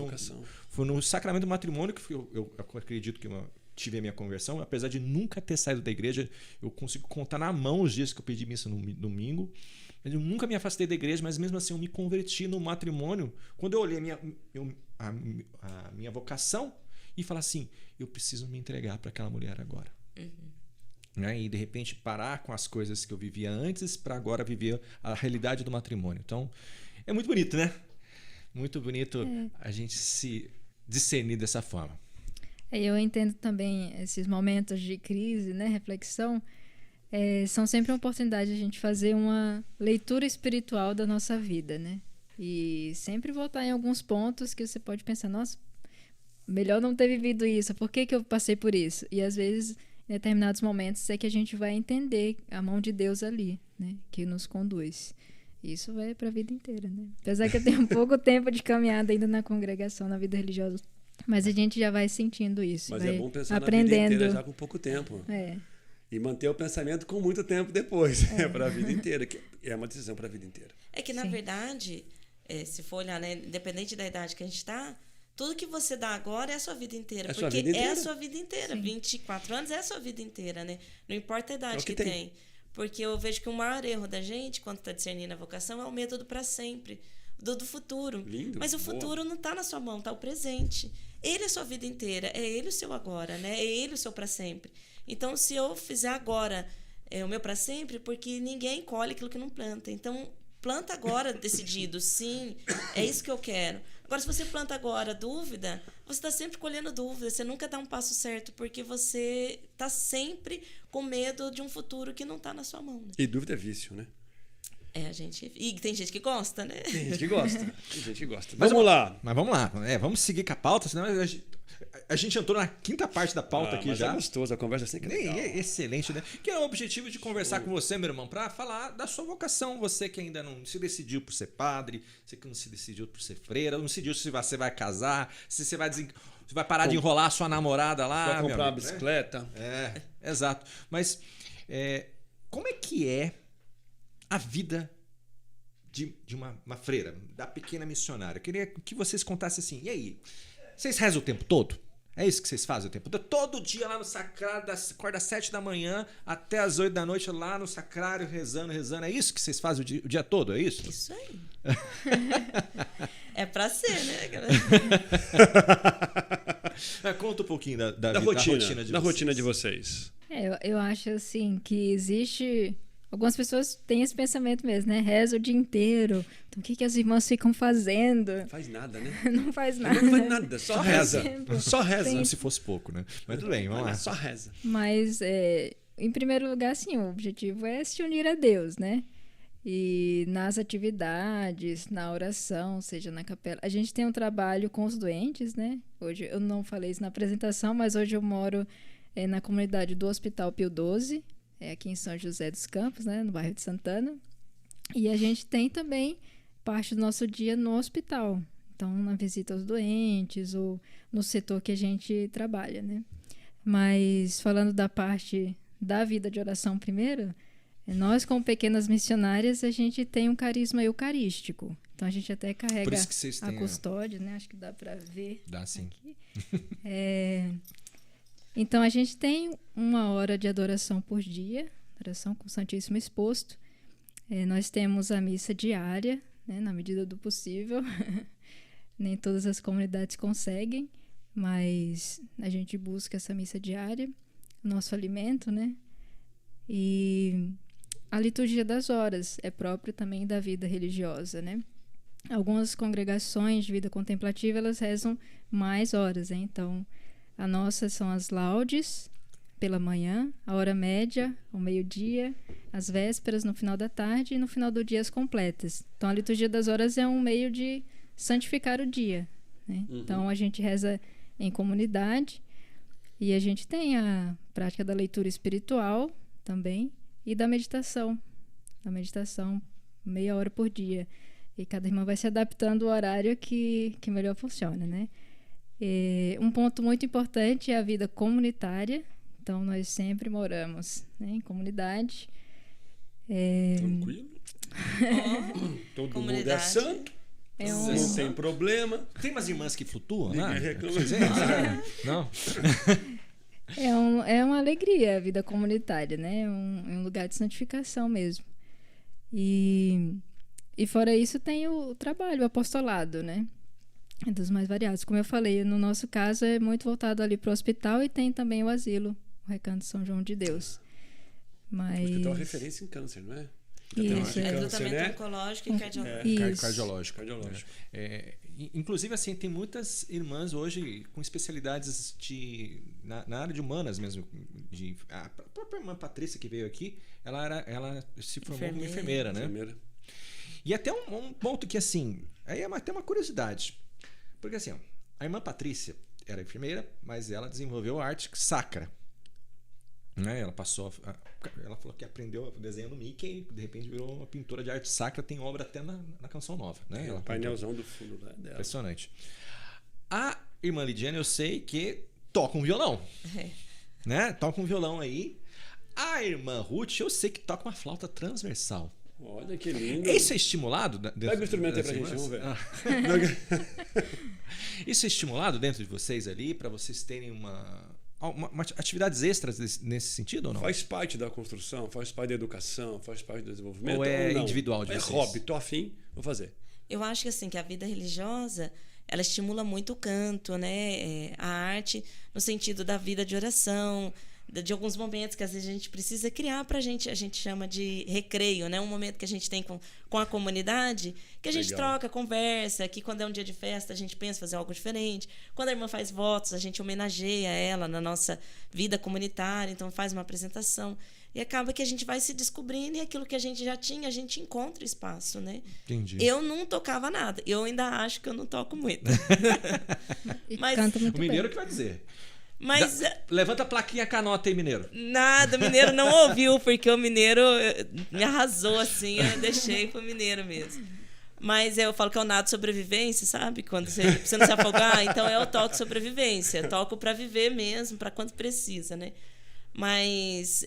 no sacramento do matrimônio que eu acredito que eu tive a minha conversão. Apesar de nunca ter saído da igreja, eu consigo contar na mão os dias que eu pedi missa no domingo. Eu nunca me afastei da igreja, mas mesmo assim eu me converti no matrimônio. Quando eu olhei a minha vocação e falei assim, eu preciso me entregar para aquela mulher agora. Né? E de repente parar com as coisas que eu vivia antes para agora viver a realidade do matrimônio. Então é muito bonito, né? Muito bonito a gente se discernir dessa forma. Eu entendo também esses momentos de crise, né, reflexão, são sempre uma oportunidade de a gente fazer uma leitura espiritual da nossa vida, né? E sempre voltar em alguns pontos que você pode pensar, nossa, melhor não ter vivido isso, por que eu passei por isso? E às vezes, em determinados momentos, é que a gente vai entender a mão de Deus ali, né, que nos conduz. Isso vai para a vida inteira, né? Apesar que eu tenho pouco tempo de caminhada ainda na congregação, na vida religiosa, mas a gente já vai sentindo isso. Mas vai é bom pensar aprendendo. na vida inteira já com pouco tempo. E manter o pensamento com muito tempo depois, para a vida inteira, que é uma decisão para a vida inteira. É que, na verdade, se for olhar, né, independente da idade que a gente está, tudo que você dá agora é a sua vida inteira. Porque é a sua vida inteira. Sim. 24 anos é a sua vida inteira, né? Não importa a idade que tem. Porque eu vejo que o maior erro da gente, quando está discernindo a vocação, é o medo do para sempre, do futuro. Lindo, mas o futuro não está na sua mão, está o presente. Ele é a sua vida inteira, é ele o seu agora, né? É ele o seu para sempre. Então, se eu fizer agora o meu para sempre, porque ninguém colhe aquilo que não planta. Então, planta agora decidido, sim, é isso que eu quero. Agora, se você planta agora dúvida, você está sempre colhendo dúvida, você nunca dá um passo certo, porque você está sempre com medo de um futuro que não está na sua mão. Né? E dúvida é vício, né? E tem gente que gosta, né? Tem gente que gosta. Tem gente que gosta. Vamos lá. Mas vamos lá. Vamos seguir com a pauta, senão a gente entrou na quinta parte da pauta aqui já. É gostoso, a conversa assim que é legal. Excelente, né? Que é o objetivo de conversar com você, meu irmão, para falar da sua vocação. Você que ainda não se decidiu por ser padre, você que não se decidiu por ser freira, não decidiu se você vai casar, se você vai parar de enrolar a sua namorada lá. Vai comprar uma bicicleta. Né? Exato. Mas como é que é a vida de uma freira, da pequena missionária? Eu queria que vocês contassem assim, e aí? Vocês rezam o tempo todo? É isso que vocês fazem o tempo todo? Todo dia lá no sacrário, acorda às 7 da manhã até às 8 da noite lá no sacrário, rezando. É isso que vocês fazem o dia todo? É isso? Isso aí. É pra ser, né? Conta um pouquinho da rotina de vocês. Eu acho assim que existe... Algumas pessoas têm esse pensamento mesmo, né? Reza o dia inteiro. Então, o que as irmãs ficam fazendo? Não faz nada, né? Não faz nada. Não faz nada, só reza. Só reza. Como se fosse pouco, né? Mas tudo bem, vamos lá. Só reza. Mas, em primeiro lugar, sim, o objetivo é se unir a Deus, né? E nas atividades, na oração, seja na capela. A gente tem um trabalho com os doentes, né? Hoje, eu não falei isso na apresentação, mas hoje eu moro na comunidade do Hospital Pio XII, aqui em São José dos Campos, né, no bairro de Santana. E a gente tem também parte do nosso dia no hospital. Então, na visita aos doentes ou no setor que a gente trabalha, né? Mas, falando da parte da vida de oração primeiro, nós, como pequenas missionárias, a gente tem um carisma eucarístico. Então, a gente até carrega Por isso que vocês têm a custódia, né? Acho que dá para ver. Dá sim. Aqui. Então, a gente tem 1 hora de adoração por dia, adoração com o Santíssimo exposto. Nós temos a missa diária, né, na medida do possível. Nem todas as comunidades conseguem, mas a gente busca essa missa diária, nosso alimento, né? E a liturgia das horas é próprio também da vida religiosa, né? Algumas congregações de vida contemplativa, elas rezam mais horas, né? Então, a nossa são as laudes pela manhã, a hora média ao meio-dia, as vésperas no final da tarde e no final do dia as completas. Então, a liturgia das horas é um meio de santificar o dia, né? Então, a gente reza em comunidade e a gente tem a prática da leitura espiritual também e da meditação. A meditação, 30 minutos por dia. E cada irmã vai se adaptando ao horário que melhor funciona, né? Um ponto muito importante é a vida comunitária. Então, nós sempre moramos, né, em comunidade. Tranquilo. Todo mundo é santo. Não tem problema. Tem umas irmãs que flutuam, Ninguém né? reclama. Não? É uma alegria a vida comunitária, né? É um lugar de santificação mesmo. E fora isso tem o trabalho, o apostolado, né? Dos mais variados. Como eu falei, no nosso caso é muito voltado ali para o hospital e tem também o asilo, o Recanto São João de Deus. Mas... O hospital é referência em câncer, não é? Isso, tratamento oncológico e cardiológico. Cardiológico. Inclusive, assim, tem muitas irmãs hoje com especialidades na área de humanas mesmo. A própria irmã Patrícia que veio aqui, ela se formou como enfermeira, né? E até um ponto que, assim, aí é até uma curiosidade. Porque, assim, a irmã Patrícia era enfermeira, mas ela desenvolveu a arte sacra. Né? Ela falou que aprendeu o desenho do Mickey e de repente virou uma pintora de arte sacra, tem obra até na Canção Nova, né? O painelzão do fundo dela. Impressionante. A irmã Lidiane, eu sei que toca um violão, né? Toca um violão aí. A irmã Ruth, eu sei que toca uma flauta transversal. Olha que lindo. Isso é estimulado? Pega o instrumento aí pra gente, vamos ver. Isso é estimulado dentro de vocês ali para vocês terem uma atividades extras nesse sentido ou não? Faz parte da construção, faz parte da educação, faz parte do desenvolvimento. Ou é individual de vocês? É hobby, tô afim, vou fazer. Eu acho que assim, que a vida religiosa, ela estimula muito o canto, né? A arte, no sentido da vida de oração, de alguns momentos que às vezes a gente precisa criar pra gente, a gente chama de recreio, né? Um momento que a gente tem com a comunidade, que a gente troca, conversa, que quando é um dia de festa a gente pensa em fazer algo diferente. Quando a irmã faz votos, a gente homenageia ela na nossa vida comunitária, então faz uma apresentação. E acaba que a gente vai se descobrindo e aquilo que a gente já tinha, a gente encontra espaço, né? Entendi. Eu não tocava nada. Eu ainda acho que eu não toco muito. Mas canta muito O mineiro bem. que vai dizer. Mas Levanta a plaquinha canota aí, mineiro. nada, o mineiro não ouviu, porque o mineiro me arrasou assim, eu deixei pro mineiro mesmo. Mas eu falo que é o nado sobrevivência, sabe? Quando você não se afogar, então eu toco sobrevivência. Toco para viver mesmo, para quando precisa, né? Mas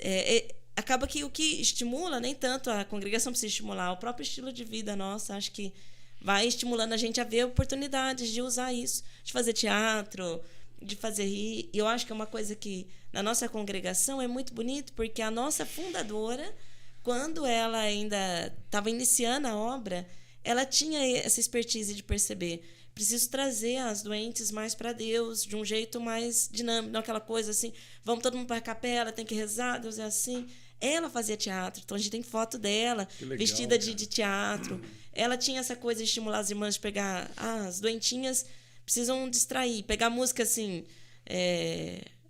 acaba que o que estimula, nem tanto a congregação precisa estimular, o próprio estilo de vida nosso, acho que vai estimulando a gente a ver oportunidades de usar isso, de fazer teatro, de fazer rir. E eu acho que é uma coisa que na nossa congregação é muito bonito, porque a nossa fundadora, quando ela ainda estava iniciando a obra, ela tinha essa expertise de perceber: preciso trazer as doentes mais para Deus, de um jeito mais dinâmico, não aquela coisa assim, vamos todo mundo para a capela, tem que rezar, Deus é assim. Ela fazia teatro, então a gente tem foto dela, legal, vestida de teatro. Ela tinha essa coisa de estimular as irmãs, de pegar as doentinhas, precisam distrair, pegar música assim,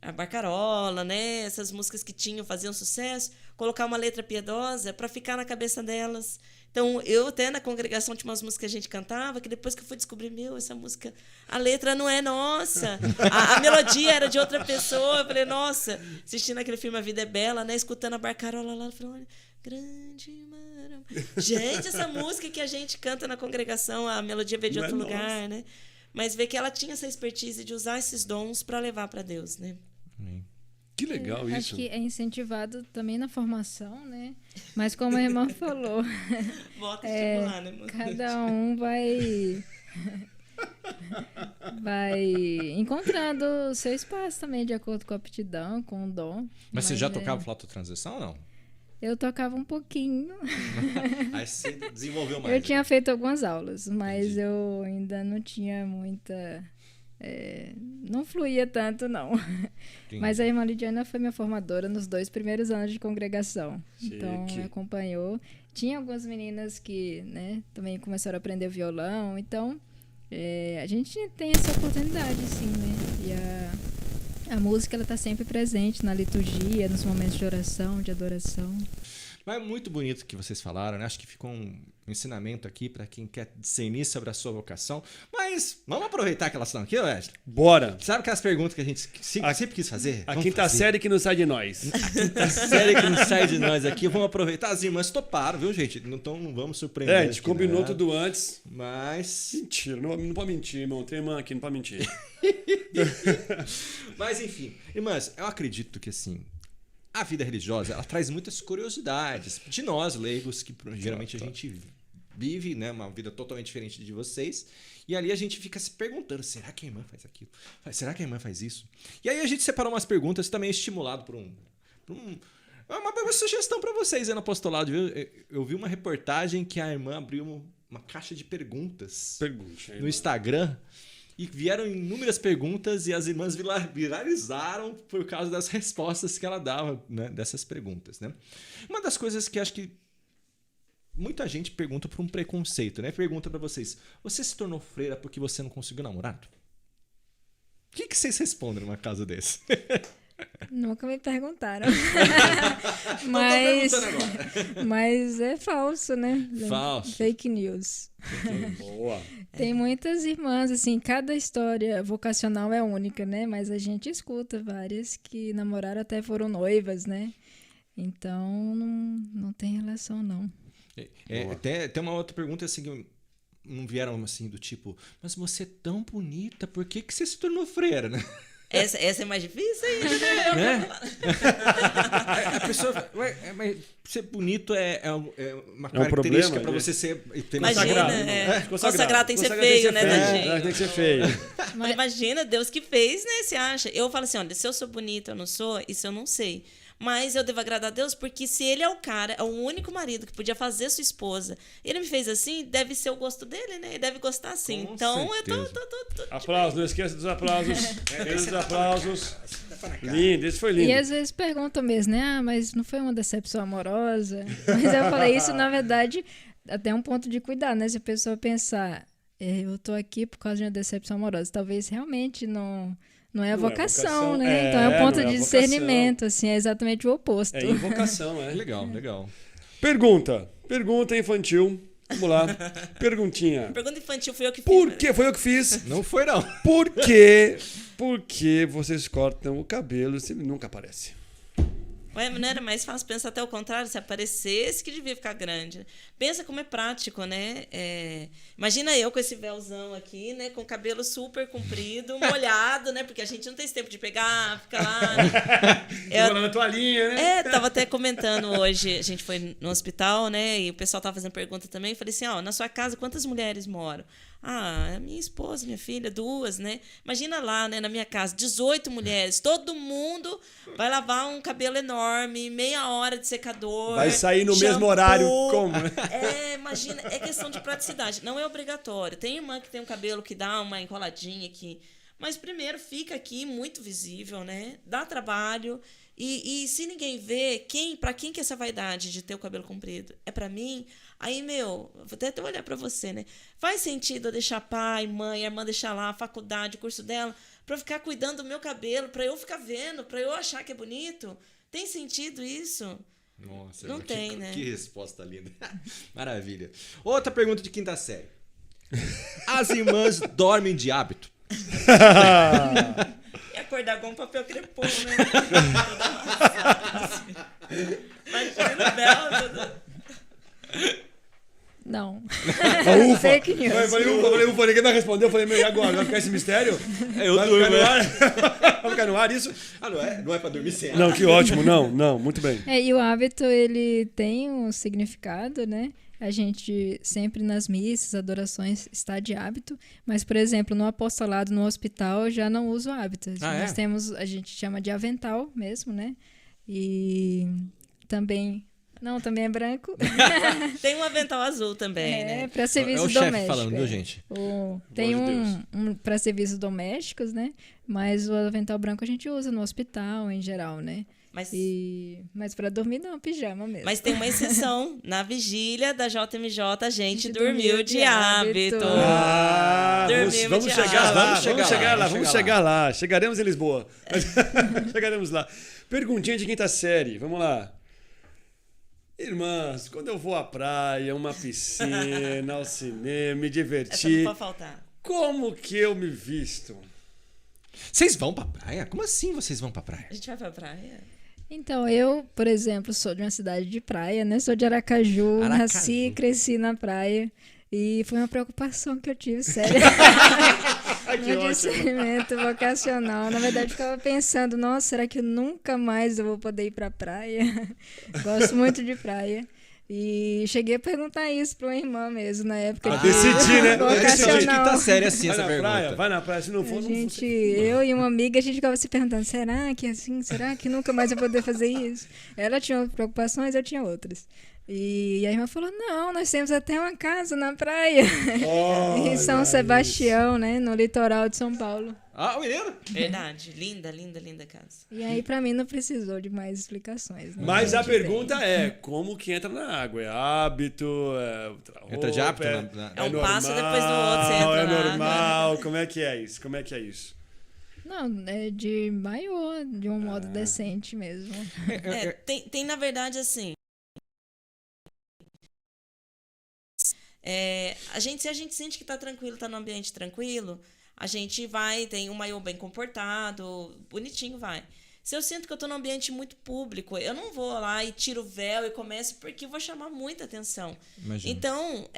a Barcarola, né? Essas músicas que faziam sucesso, colocar uma letra piedosa para ficar na cabeça delas. Então, eu até na congregação tinha umas músicas que a gente cantava, que depois que eu fui descobrir, essa música, a letra não é nossa, a melodia era de outra pessoa. Eu falei, nossa, assistindo aquele filme A Vida é Bela, né? Escutando a Barcarola lá, eu falei, olha, grande mar. Gente, essa música que a gente canta na congregação, a melodia veio de outro lugar, né? Mas ver que ela tinha essa expertise de usar esses dons para levar para Deus, né? Que legal isso. Acho que é incentivado também na formação, né? Mas como a irmã falou, volta a estimular, né? cada um vai encontrando o seu espaço também, de acordo com a aptidão, com o dom. Mas você já tocava flauta transição ou não? Eu tocava um pouquinho. Aí você desenvolveu mais. Eu tinha feito algumas aulas, mas eu ainda não tinha muita... não fluía tanto, não. Entendi. Mas a irmã Lidiana foi minha formadora nos 2 primeiros anos de congregação. Chique. Então, me acompanhou. Tinha algumas meninas que, né, também começaram a aprender violão. Então, a gente tem essa oportunidade, sim, né? E a música, ela está sempre presente na liturgia, nos momentos de oração, de adoração. Mas é muito bonito o que vocês falaram, né? Acho que ficou um ensinamento aqui para quem quer discernir sobre a sua vocação. Mas vamos aproveitar que elas estão aqui, Wesley? Bora! Sabe aquelas perguntas que a gente sempre quis fazer? A Vamos quinta fazer. série que não sai de nós. A quinta série que não sai de nós aqui. Vamos aproveitar. As irmãs toparam, viu, gente? Então não vamos surpreender. A gente aqui, combinou né? tudo antes. Mas... Mentira, não pode mentir, irmão. Tem irmã aqui, não pode mentir. Mas, enfim. Irmãs, eu acredito que, assim... A vida religiosa, ela traz muitas curiosidades de nós, leigos, que geralmente a gente vive, né, uma vida totalmente diferente de vocês. E ali a gente fica se perguntando, será que a irmã faz aquilo? Será que a irmã faz isso? E aí a gente separou umas perguntas também estimulado por uma sugestão para vocês aí no apostolado, viu? Eu vi uma reportagem que a irmã abriu uma caixa de perguntas Pergunte. no Instagram. E vieram inúmeras perguntas e as irmãs viralizaram por causa das respostas que ela dava, né, dessas perguntas, né? Uma das coisas que acho que muita gente pergunta por um preconceito, né? Pergunta pra vocês: você se tornou freira porque você não conseguiu namorado? O que vocês respondem numa caso desse? Nunca me perguntaram. Mas... Tô perguntando agora. Mas é falso, né? Falso. Fake news. Boa. Tem muitas irmãs, assim, cada história vocacional é única, né? Mas a gente escuta várias que namoraram até foram noivas, né? Então, não tem relação, não. Tem uma outra pergunta assim que não vieram assim do tipo: mas você é tão bonita, por que você se tornou freira, né? Essa é mais difícil aí, né? A pessoa... mas ser bonito é uma característica para você ser... Imagina, consagrado tem que ser feio, né, Tadinho? Tem que ser feio. Mas imagina, Deus que fez, né? Você acha? Eu falo assim, olha, se eu sou bonita ou não sou, isso eu não sei. Mas eu devo agradar a Deus porque se ele é o cara, é o único marido que podia fazer sua esposa, ele me fez assim, deve ser o gosto dele, né? Ele deve gostar assim. Com então certeza. eu tô Aplausos, não esqueça dos aplausos. Dos aplausos. Lindo, esse foi lindo. E às vezes perguntam mesmo, né? Ah, mas não foi uma decepção amorosa? Mas eu falei, isso na verdade até um ponto de cuidado, né? Se a pessoa pensar, eu tô aqui por causa de uma decepção amorosa, talvez realmente não é a vocação, né? Então é um ponto de discernimento, assim, é exatamente o oposto. É invocação, é. Legal, legal. Pergunta infantil. Vamos lá. Perguntinha. Pergunta infantil fui eu que fiz. Por que? Foi eu que fiz. Não foi, não. Por que vocês cortam o cabelo se ele nunca aparece? Ué, não era mais fácil pensar até o contrário, se aparecesse que devia ficar grande. Pensa como é prático, né? Imagina eu com esse véuzão aqui, né? Com o cabelo super comprido, molhado, né? Porque a gente não tem esse tempo de pegar, ficar lá. Né? Na toalhinha, né? Tava até comentando hoje, a gente foi no hospital, né? E o pessoal tava fazendo pergunta também. Falei assim, na sua casa, quantas mulheres moram? A minha esposa, minha filha, 2, né? Imagina lá, né, na minha casa, 18 mulheres, todo mundo vai lavar um cabelo enorme, meia hora de secador. Vai sair no mesmo horário, como? Imagina, é questão de praticidade, não é obrigatório. Tem irmã que tem um cabelo que dá uma enroladinha aqui, mas primeiro fica aqui muito visível, né? Dá trabalho. E se ninguém vê, para quem que é essa vaidade de ter o cabelo comprido? É para mim? Aí, vou até olhar para você, né? Faz sentido eu deixar pai, mãe, a irmã deixar lá a faculdade, o curso dela, para ficar cuidando do meu cabelo, para eu ficar vendo, para eu achar que é bonito? Tem sentido isso? Nossa, não tem, né? Que resposta linda. Maravilha. Outra pergunta de quinta série. As irmãs dormem de hábito? E acordar com um papel crepom, né? Imagina, Bela. Não. Ufa. Fake news. Eu falei, ufa, ninguém vai responder. Eu falei, e agora? Vai ficar esse mistério? Eu Vai durmo, ficar no ar? Vai ficar no ar isso? Não é pra dormir sem Não, que ótimo. Não, muito bem. E o hábito, ele tem um significado, né? A gente sempre nas missas, adorações, está de hábito. Mas, por exemplo, no apostolado, no hospital, já não uso hábito. Nós temos, a gente chama de avental mesmo, né? E também... Não, também é branco. Tem um avental azul também, né? Para serviços domésticos. É o chefe falando, viu, gente? Tem um para serviços domésticos, né? Mas o avental branco a gente usa no hospital, em geral, né? Mas para dormir, não, pijama mesmo. Mas tem uma exceção. Na vigília da JMJ, a gente dormiu de hábito. Vamos chegar lá. Chegaremos em Lisboa. Chegaremos lá. Perguntinha de quinta série. Vamos lá. Irmãs, quando eu vou à praia, uma piscina, ao cinema, me divertir... Essa não pode faltar. Como que eu me visto? Vocês vão pra praia? Como assim vocês vão pra praia? A gente vai pra praia? Então, eu, por exemplo, sou de uma cidade de praia, né? Sou de Aracaju. Nasci e cresci na praia. E foi uma preocupação que eu tive, sério. No discernimento vocacional. Na verdade, eu ficava pensando, nossa, será que nunca mais eu vou poder ir pra praia? Gosto muito de praia. E cheguei a perguntar isso pra uma irmã mesmo, na época. Decidir, né? Vocacional. Quinta série assim essa pergunta. Vai na praia, se não for, Eu e uma amiga, a gente ficava se perguntando, será que é assim? Será que nunca mais eu vou poder fazer isso? Ela tinha preocupações, eu tinha outras. E a irmã falou, não, nós temos até uma casa na praia. Em São Sebastião, né? No litoral de São Paulo. O menino? Verdade. Linda, linda, linda casa. E aí, pra mim, não precisou de mais explicações. Né? Mas a pergunta é, como que entra na água? É hábito? Entra de hábito? É um passo depois do outro, você entra na normal? água. Como é que é isso? Não, é de maiô, de um modo decente mesmo. Tem, na verdade, assim... se a gente sente que tá tranquilo, tá num ambiente tranquilo, a gente vai, tem um maiô bem comportado, bonitinho, vai. Se eu sinto que eu tô num ambiente muito público, eu não vou lá e tiro o véu e começo, porque eu vou chamar muita atenção. Imagina. Então,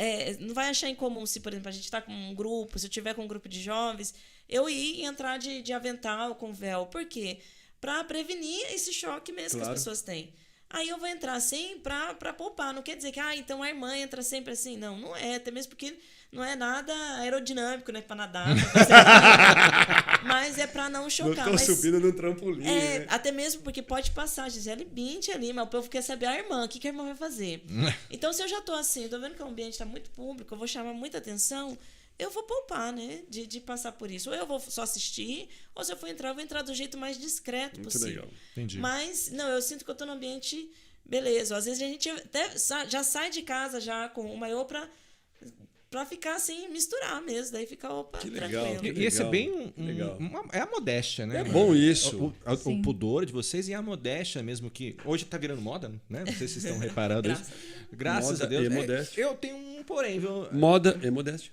não vai achar incomum se, por exemplo, a gente tá com um grupo, se eu tiver com um grupo de jovens, eu ir e entrar de avental com véu. Por quê? Pra prevenir esse choque mesmo que as pessoas têm. Aí eu vou entrar assim pra poupar. Não quer dizer que, então a irmã entra sempre assim. Não é. Até mesmo porque não é nada aerodinâmico, né? Pra nadar. Pra fazer... Mas é pra não chocar. Não tô subindo no trampolim. Né? Até mesmo porque pode passar Gisele Bündchen ali, mas o povo quer saber a irmã, o que a irmã vai fazer. Então, se eu já tô assim, tô vendo que o ambiente tá muito público, eu vou chamar muita atenção, eu vou poupar, né? De passar por isso. Ou eu vou só assistir, ou se eu for entrar, eu vou entrar do jeito mais discreto Muito possível. legal. Entendi. Mas, não, eu sinto que eu tô num ambiente... Beleza, às vezes a gente até já sai de casa já com o maiô pra ficar assim, misturar mesmo. Daí fica, opa, Que legal, tranquilo. E esse é bem legal. é a modéstia, né? É bom isso. O pudor de vocês e a modéstia mesmo, que hoje tá virando moda, né? Não sei se vocês estão reparando isso. Graças Moda a Deus. e modéstia. Eu tenho um porém, viu? Moda e modéstia.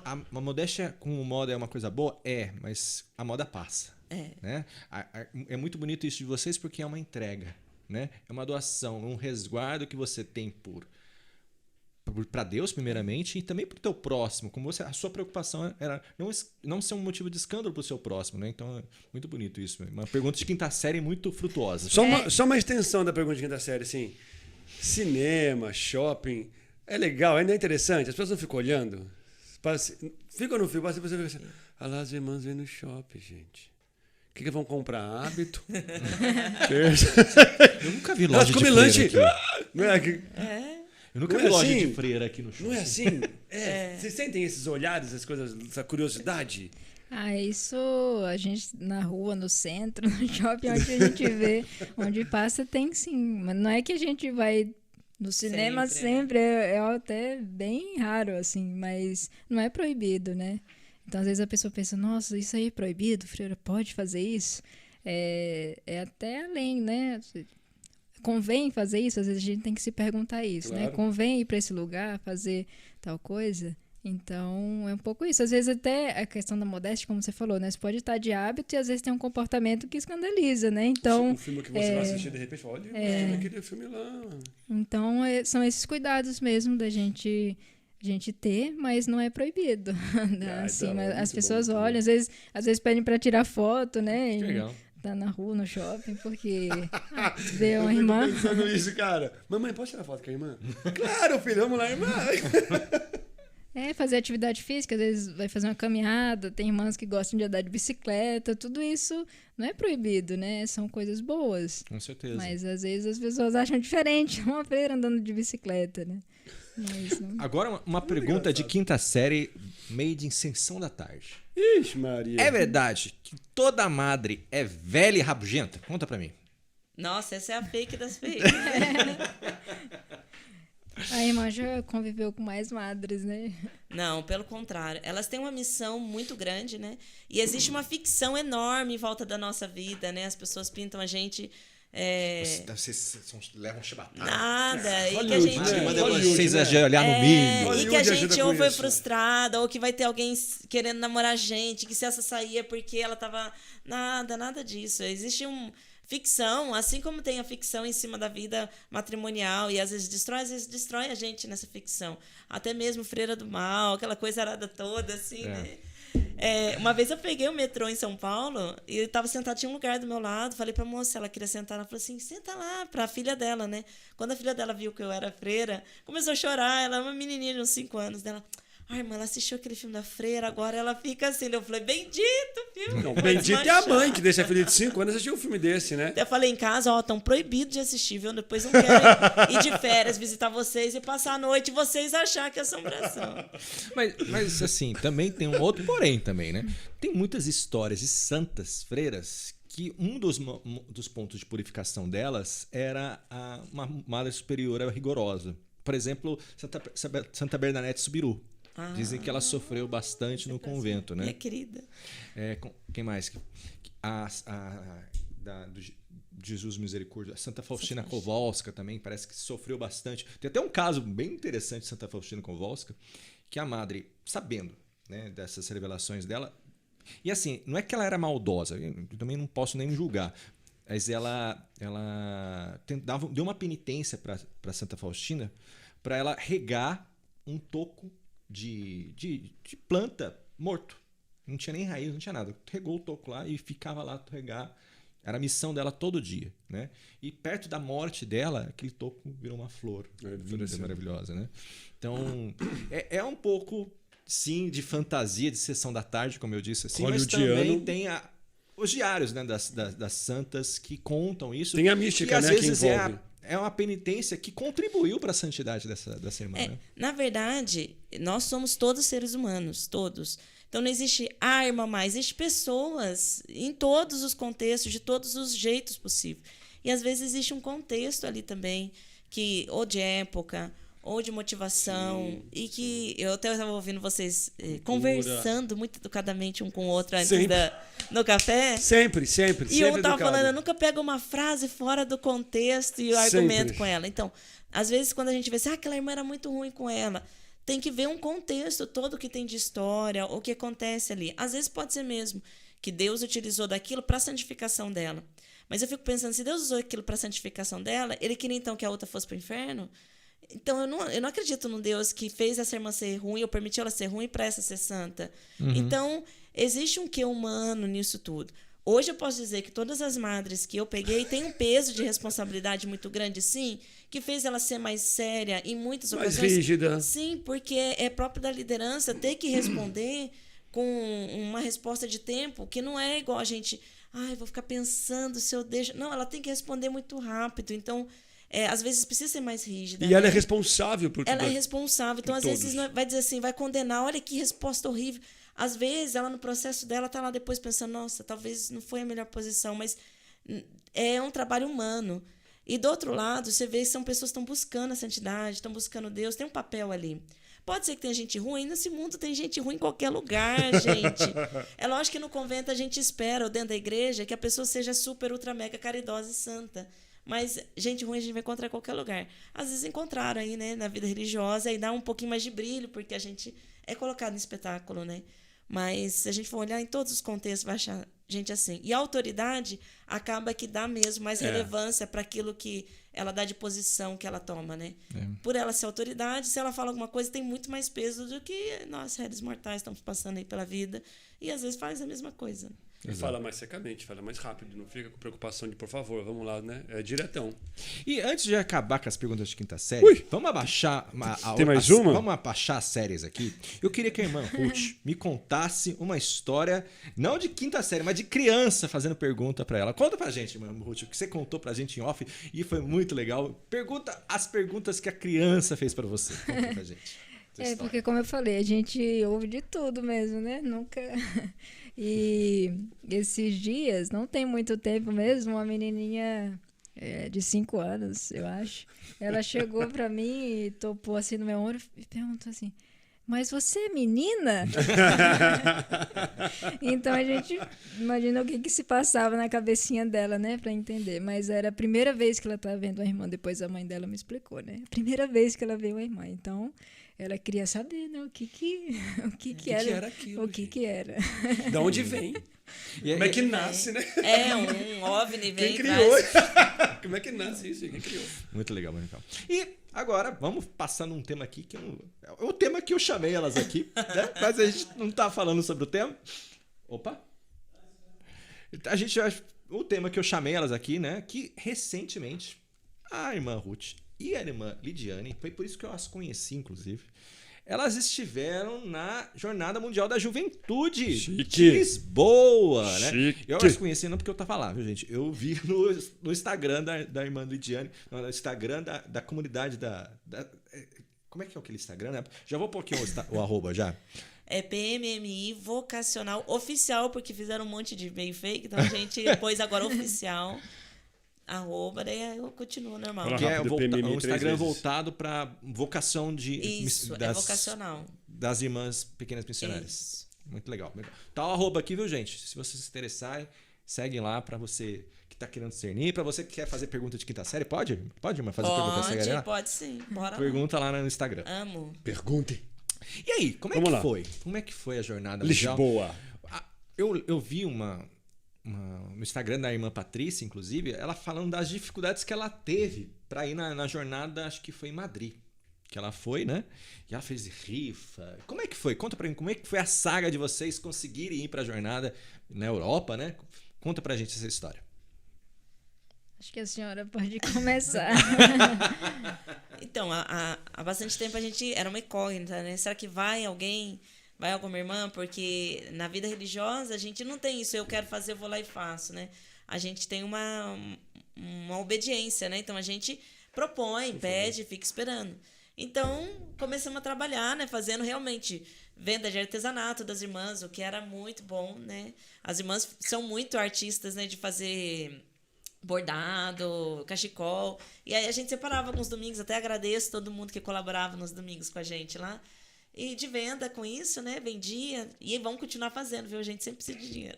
A modéstia com moda é uma coisa boa? Mas a moda passa. Né? É muito bonito isso de vocês porque é uma entrega. Né? É uma doação, um resguardo que você tem para Deus, primeiramente, e também para o teu próximo. Como a sua preocupação era não ser um motivo de escândalo para o seu próximo. Né? Então, é muito bonito isso. Uma pergunta de quinta série muito frutuosa. Só uma extensão da pergunta de quinta série, assim. Cinema, shopping, é legal, ainda é interessante. As pessoas não ficam olhando. Fica ou não fica? Você fica assim, olha lá, as irmãs vêm no shopping, gente. O que vão comprar? Hábito? Eu nunca vi loja de freira lanche. aqui. Não é, Eu nunca não vi é loja assim? de freira aqui no show. não é assim? Vocês sentem esses olhares, essas coisas, essa curiosidade? Isso a gente na rua, no centro, no shopping, onde a gente vê, onde passa, tem sim. Mas não é que a gente vai no cinema sempre, é até bem raro, assim, mas não é proibido, né? Então, às vezes a pessoa pensa, nossa, isso aí é proibido, freira pode fazer isso? É até além, né? Convém fazer isso? Às vezes a gente tem que se perguntar isso, Claro. né? Convém ir para esse lugar, fazer tal coisa? Então, é um pouco isso. Às vezes até a questão da modéstia, como você falou, né? Você pode estar de hábito e às vezes tem um comportamento que escandaliza, né? Então, Um filme que você vai assistir, de repente, fala, olha, aquele filme lá. então são esses cuidados mesmo da gente ter, mas não é proibido. Assim, mas as pessoas olham, às vezes pedem para tirar foto, né? Que legal. Tá na rua, no shopping, porque vê uma irmã. Eu tô pensando isso, cara. Mamãe, posso tirar foto com a irmã? Claro, filho, vamos lá, irmã. Fazer atividade física, às vezes vai fazer uma caminhada, tem irmãs que gostam de andar de bicicleta, tudo isso não é proibido, né? São coisas boas. Com certeza. Mas às vezes as pessoas acham diferente uma freira andando de bicicleta, né? Mas, não... Agora, uma pergunta de quinta série, made em Sessão da Tarde. Ixi, Maria. É verdade que toda madre é velha e rabugenta? Conta pra mim. Nossa, essa é a fake das fakes. A irmã já conviveu com mais madres, né? Não, pelo contrário. Elas têm uma missão muito grande, né? E existe uma ficção enorme em volta da nossa vida, né? As pessoas pintam a gente... Vocês levam chibatada. Nada. E que a Hollywood, gente... né? Manda Hollywood, vocês né? olhar no milho. E que a Hollywood ajuda gente com ou foi isso. frustrada, ou que vai ter alguém querendo namorar a gente, que se essa sair é porque ela tava... Nada disso. Existe ficção, assim como tem a ficção em cima da vida matrimonial, e às vezes destrói a gente nessa ficção. Até mesmo Freira do Mal, aquela coisa arada toda, assim, né? Uma vez eu peguei o metrô em São Paulo e eu estava sentada, tinha um lugar do meu lado, falei pra moça, ela queria sentar, ela falou assim, senta lá, pra filha dela, né? Quando a filha dela viu que eu era freira, começou a chorar, ela é uma menininha de uns 5 anos, dela, irmã, ela assistiu aquele filme da freira, agora ela fica assim, eu falei, bendito filme. Não, bendito é a mãe que deixa a filha de 5 anos assistir um filme desse, né? Eu falei em casa, estão proibidos de assistir, viu? Depois não querem ir de férias, visitar vocês e passar a noite e vocês achar que é assombração. Mas assim, também tem um outro porém também, né? Tem muitas histórias de santas freiras que um dos pontos de purificação delas era uma madre superiora rigorosa. Por exemplo, Santa Bernadette Subiru. Dizem que ela sofreu bastante no convento, né? Minha querida. Quem mais? Do Jesus Misericórdia. Santa Faustina Kowalska também parece que sofreu bastante. Tem até um caso bem interessante de Santa Faustina Kowalska, que a madre, sabendo, né, dessas revelações dela, e assim, não é que ela era maldosa, eu também não posso nem julgar, mas ela deu uma penitência para Santa Faustina para ela regar um toco de planta morto. Não tinha nem raiz, não tinha nada. Regou o toco lá e ficava lá regar. Era a missão dela todo dia, né? E perto da morte dela, aquele toco virou uma flor. Linda, maravilhosa, né? Então, é um pouco, sim, de fantasia, de sessão da tarde, como eu disse, assim, mas também tem os diários, né, das santas que contam isso. Tem a mística, e, às né, vezes que envolve. é uma penitência que contribuiu para a santidade dessa irmã. Né? Na verdade, nós somos todos seres humanos, todos. Então não existe arma mais, existe pessoas em todos os contextos, de todos os jeitos possíveis. E às vezes existe um contexto ali também, que ou de época, ou de motivação, e que eu até estava ouvindo vocês conversando muito educadamente um com o outro antes no café. Sempre. E eu estava falando, eu nunca pego uma frase fora do contexto e eu argumento com ela. Então, às vezes, quando a gente vê assim, aquela irmã era muito ruim com ela, tem que ver um contexto todo que tem de história, o que acontece ali. Às vezes pode ser mesmo que Deus utilizou daquilo para a santificação dela. Mas eu fico pensando, se Deus usou aquilo para a santificação dela, ele queria então que a outra fosse para o inferno? Então, eu não acredito num Deus que fez essa irmã ser ruim ou permitiu ela ser ruim para essa ser santa. Então, existe um quê humano nisso tudo. Hoje eu posso dizer que todas as madres que eu peguei têm um peso de responsabilidade muito grande, sim, que fez ela ser mais séria em muitas ocasiões. Mais rígida. Sim, porque é próprio da liderança ter que responder com uma resposta de tempo que não é igual a gente... vou ficar pensando se eu deixo... Não, ela tem que responder muito rápido. Então, às vezes precisa ser mais rígida. E ela é responsável por tudo. Ela é responsável. Então, às vezes, vai dizer assim, vai condenar, olha que resposta horrível. Às vezes, ela no processo dela está lá depois pensando, nossa, talvez não foi a melhor posição, mas é um trabalho humano. E do outro lado, você vê que são pessoas que estão buscando a santidade, estão buscando Deus, tem um papel ali. Pode ser que tenha gente ruim, nesse mundo tem gente ruim em qualquer lugar, gente. É lógico que no convento a gente espera, ou dentro da igreja, que a pessoa seja super, ultra, mega caridosa e santa. Mas gente ruim a gente vai encontrar em qualquer lugar. Às vezes encontraram aí, né, na vida religiosa, e dá um pouquinho mais de brilho, porque a gente é colocado no espetáculo, né? Mas se a gente for olhar em todos os contextos, vai achar gente assim. E a autoridade acaba que dá mesmo mais relevância para aquilo que ela dá de posição que ela toma, né? Por ela ser autoridade, se ela fala alguma coisa, tem muito mais peso do que nós, réis mortais, estamos passando aí pela vida. E às vezes faz a mesma coisa. Fala mais secamente, fala mais rápido, não fica com preocupação de, por favor, vamos lá, né? É diretão. E antes de acabar com as perguntas de quinta série, vamos abaixar... Tem mais uma? Vamos abaixar as séries aqui. Eu queria que a irmã Ruth me contasse uma história, não de quinta série, mas de criança fazendo pergunta pra ela. Conta pra gente, irmã Ruth, o que você contou pra gente em off e foi muito legal. Pergunta as perguntas que a criança fez pra você. Conta pra gente. Porque como eu falei, a gente ouve de tudo mesmo, né? Nunca... E esses dias, não tem muito tempo mesmo, uma menininha de 5 anos, eu acho, ela chegou pra mim e topou assim no meu ombro e perguntou assim, mas você é menina? Então a gente imagina o que se passava na cabecinha dela, né, pra entender. Mas era a primeira vez que ela estava vendo uma irmã, depois a mãe dela me explicou, né? A primeira vez que ela viu uma irmã, então... Ela queria saber, né, o que era aquilo. O que era. De onde vem? Como é que nasce, né? Um OVNI vem. Quem criou? Como é que nasce isso? Quem criou? Muito legal, muito legal. E agora, vamos passando um tema aqui, que é o tema que eu chamei elas aqui, né? Mas a gente não tá falando sobre o tema. Opa! O tema que eu chamei elas aqui, né? Que recentemente a irmã Ruth e a irmã Lidiane, foi por isso que eu as conheci, inclusive, elas estiveram na Jornada Mundial da Juventude de Lisboa, né? Eu as conheci não porque eu tava lá, viu, gente? Eu vi no Instagram da irmã Lidiane, no Instagram da comunidade como é que é aquele Instagram, né? Já vou pôr aqui o arroba já. É PMMI Vocacional Oficial, porque fizeram um monte de meio fake, então a gente pôs agora oficial. @, daí eu continuo normal. Que é um Instagram voltado para vocação vocacional. Das irmãs pequenas missionárias. Isso. Muito legal. Tá o arroba aqui, viu, gente? Se vocês se interessarem, seguem lá para você que tá querendo discernir, para você que quer fazer pergunta de quinta série. Pode, irmã, fazer pergunta séria? Pode sim. Bora pergunta lá no Instagram. Amo. Perguntem. E aí, como é que foi? Como é que foi a jornada mundial? Lisboa. Eu vi no Instagram da irmã Patrícia, inclusive, ela falando das dificuldades que ela teve para ir na jornada, acho que foi em Madrid, que ela foi, né? E ela fez rifa. Como é que foi? Conta pra mim, como é que foi a saga de vocês conseguirem ir pra jornada na Europa, né? Conta pra gente essa história. Acho que a senhora pode começar. Então, há bastante tempo a gente era uma incógnita, né? Será que vai alguém, vai alguma irmã? Porque na vida religiosa a gente não tem isso, eu quero fazer, eu vou lá e faço, né? A gente tem uma obediência, né? Então a gente propõe, pede, fica esperando. Então, começamos a trabalhar, né? Fazendo realmente venda de artesanato das irmãs, o que era muito bom, né? As irmãs são muito artistas, né? De fazer bordado, cachecol. E aí a gente separava alguns domingos, até agradeço todo mundo que colaborava nos domingos com a gente lá. E de venda com isso, né? Vendia. E vamos continuar fazendo, viu? A gente sempre precisa de dinheiro.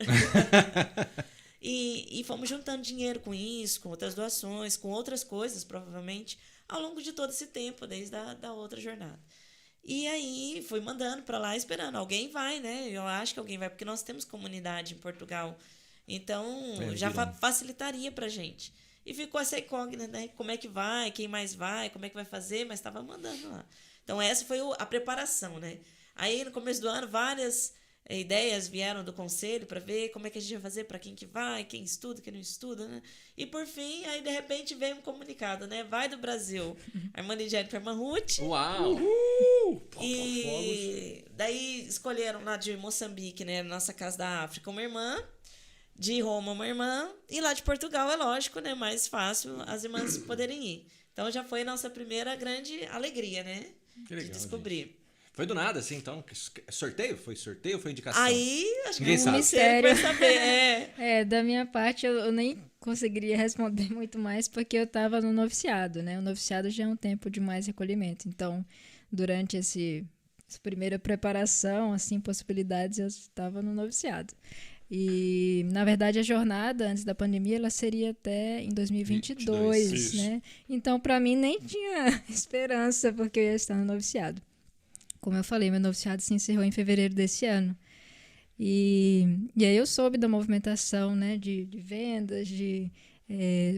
E fomos juntando dinheiro com isso, com outras doações, com outras coisas, provavelmente, ao longo de todo esse tempo, desde a outra jornada. E aí fui mandando para lá, esperando. Alguém vai, né? Eu acho que alguém vai, porque nós temos comunidade em Portugal. Então, já facilitaria pra gente. E ficou essa incógnita, né? Como é que vai, quem mais vai, como é que vai fazer, mas estava mandando lá. Então, essa foi a preparação, né? Aí, no começo do ano, várias ideias vieram do conselho para ver como é que a gente vai fazer, para quem que vai, quem estuda, quem não estuda, né? E, por fim, aí, de repente, veio um comunicado, né? Vai do Brasil a irmã Lidiane para a irmã Ruth. Uau! E daí escolheram lá de Moçambique, né? Nossa Casa da África, uma irmã. De Roma, uma irmã, e lá de Portugal, é lógico, né? Mais fácil as irmãs poderem ir. Então já foi a nossa primeira grande alegria, né? Que legal, de descobrir. Gente. Foi do nada, assim, então? Sorteio? Foi sorteio ou foi indicação? Aí, acho que ninguém sabe. Mistério. Vai saber. Da minha parte, eu nem conseguiria responder muito mais, porque eu estava no noviciado, né? O noviciado já é um tempo de mais recolhimento. Então, durante essa primeira preparação, assim, possibilidades, eu estava no noviciado. E, na verdade, a jornada antes da pandemia, ela seria até em 2022, né? Então, para mim, nem tinha esperança, porque eu ia estar no noviciado. Como eu falei, meu noviciado se encerrou em fevereiro desse ano. E aí eu soube da movimentação, né, de vendas, de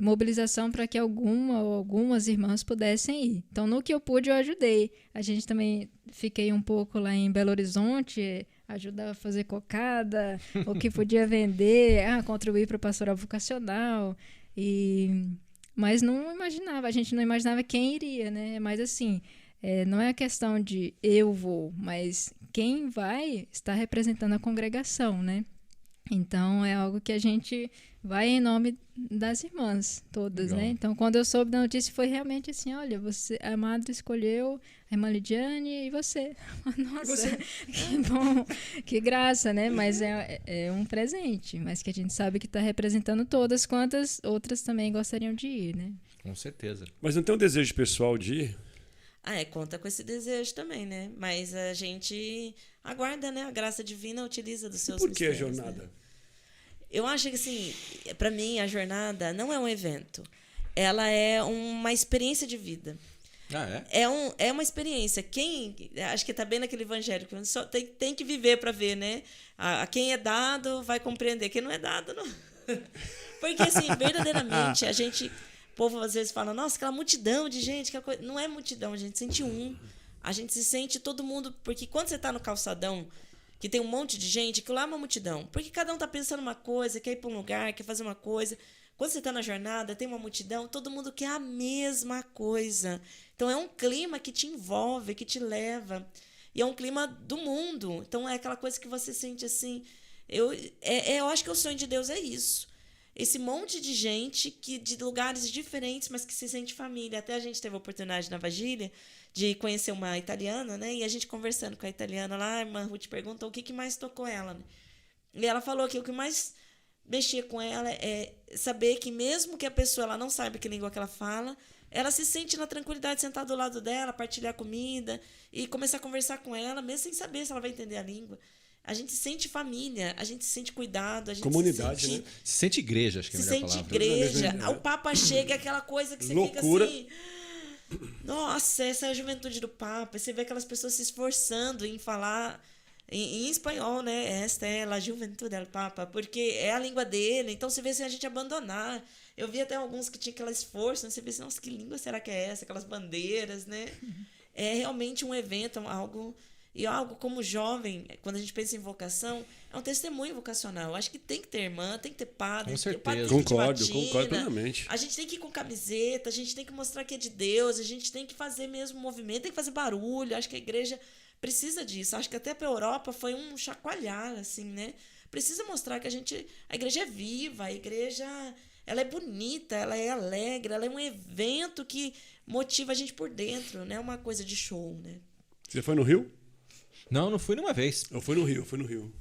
mobilização para que algumas irmãs pudessem ir. Então, no que eu pude, eu ajudei. A gente também fiquei um pouco lá em Belo Horizonte, ajudava a fazer cocada, o que podia vender, contribuir para a pastoral vocacional. Mas não imaginava, a gente não imaginava quem iria, né? Mas assim, não é a questão de eu vou, mas quem vai está representando a congregação, né? Então, é algo que a gente vai em nome das irmãs todas, legal, né? Então, quando eu soube da notícia, foi realmente assim, olha, a madre escolheu a irmã Lidiane e você. Nossa, que bom, que graça, né? Mas é um presente, mas que a gente sabe que está representando todas, quantas outras também gostariam de ir, né? Com certeza. Mas não tem um desejo pessoal de ir? Conta com esse desejo também, né? Mas a gente aguarda, né? A graça divina utiliza dos seus mistérios. Por que a jornada? Né? Eu acho que, assim, para mim, a jornada não é um evento. Ela é uma experiência de vida. É uma experiência. Acho que está bem naquele evangelho, que só tem que viver para ver, né? A quem é dado vai compreender. Quem não é dado, não. Porque, assim, verdadeiramente, o povo às vezes fala, nossa, aquela multidão de gente. Não é multidão, a gente sente a gente se sente todo mundo. Porque quando você está no calçadão, que tem um monte de gente, que lá é uma multidão. Porque cada um está pensando uma coisa, quer ir para um lugar, quer fazer uma coisa. Quando você está na jornada, tem uma multidão, todo mundo quer a mesma coisa. Então, é um clima que te envolve, que te leva. E é um clima do mundo. Então, é aquela coisa que você sente assim... Eu acho que o sonho de Deus é isso. Esse monte de gente de lugares diferentes, mas que se sente família. Até a gente teve a oportunidade na Vigília de conhecer uma italiana, né? E a gente conversando com a italiana lá, a irmã Ruth perguntou o que mais tocou ela, né? E ela falou que o que mais mexia com ela é saber que mesmo que a pessoa ela não saiba que língua que ela fala, ela se sente na tranquilidade de sentar do lado dela, partilhar comida e começar a conversar com ela, mesmo sem saber se ela vai entender a língua. A gente sente família, a gente sente cuidado, a gente comunidade, se sente, né? Se sente igreja, acho que é a melhor palavra. Se sente igreja. O Papa chega, aquela coisa que você loucura. Fica assim... Nossa, essa é a juventude do Papa. Você vê aquelas pessoas se esforçando em falar em espanhol, né? Esta é a juventude do Papa, porque é a língua dele. Então, você vê se a gente abandonar. Eu vi até alguns que tinham aquele esforço, né? Você vê assim, nossa, que língua será que é essa? Aquelas bandeiras, né? É realmente um evento, algo E algo como jovem, quando a gente pensa em vocação, é um testemunho vocacional. Eu acho que tem que ter irmã, tem que ter padre. Com certeza. Padre tem que ir de Concordo batina, plenamente. a gente tem que ir com camiseta, a gente tem que mostrar que é de Deus, a gente tem que fazer mesmo movimento, tem que fazer barulho. Acho que a igreja precisa disso. Acho que até para a Europa foi um chacoalhar, assim, né? Precisa mostrar que a igreja é viva, a igreja ela é bonita, ela é alegre, ela é um evento que motiva a gente por dentro, não é uma coisa de show, né? Você foi no Rio? Não fui nenhuma vez. Eu fui no Rio.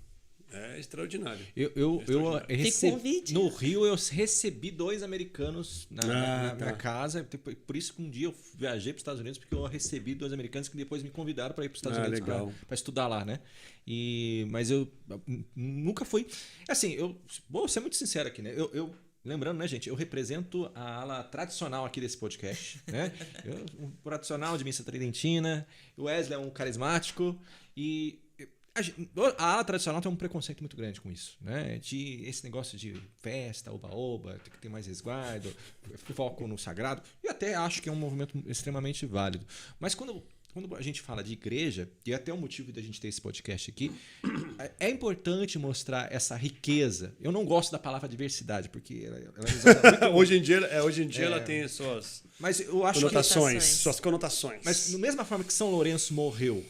É extraordinário. Eu recebi convite. no Rio, eu recebi 2 americanos na minha tá. casa. Por isso que um dia eu viajei para os Estados Unidos, porque eu recebi 2 americanos que depois me convidaram para ir para os Estados Unidos para estudar lá, né? Mas eu nunca fui. Assim, vou ser muito sincero aqui, né? Lembrando, né, gente? Eu represento a ala tradicional aqui desse podcast, né? Um tradicional de missa tridentina. O Wesley é um carismático e a ala tradicional tem um preconceito muito grande com isso, né? Esse negócio de festa, oba-oba, tem que ter mais resguardo, foco no sagrado. E até acho que é um movimento extremamente válido. Mas quando a gente fala de igreja, e até o motivo da gente ter esse podcast aqui, é importante mostrar essa riqueza. Eu não gosto da palavra diversidade, porque ela é usada muito... Hoje em dia ela tem suas suas conotações. Mas da mesma forma que São Lourenço morreu,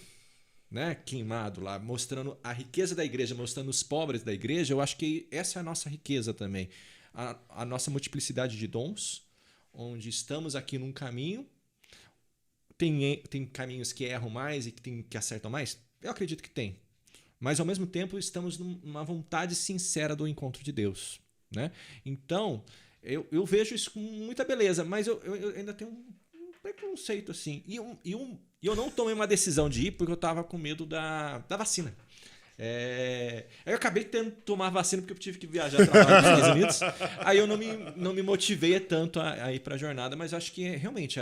né, queimado lá, mostrando a riqueza da igreja, mostrando os pobres da igreja, eu acho que essa é a nossa riqueza também. A nossa multiplicidade de dons, onde estamos aqui num caminho. Tem caminhos que erram mais e que acertam mais? Eu acredito que tem. Mas, ao mesmo tempo, estamos numa vontade sincera do encontro de Deus, né? Então, eu vejo isso com muita beleza, mas eu ainda tenho um preconceito, assim. E eu não tomei uma decisão de ir porque eu estava com medo da vacina. Eu acabei tendo que tomar vacina porque eu tive que viajar para os Estados Unidos. Aí eu não me motivei tanto a ir para a jornada, mas acho que realmente,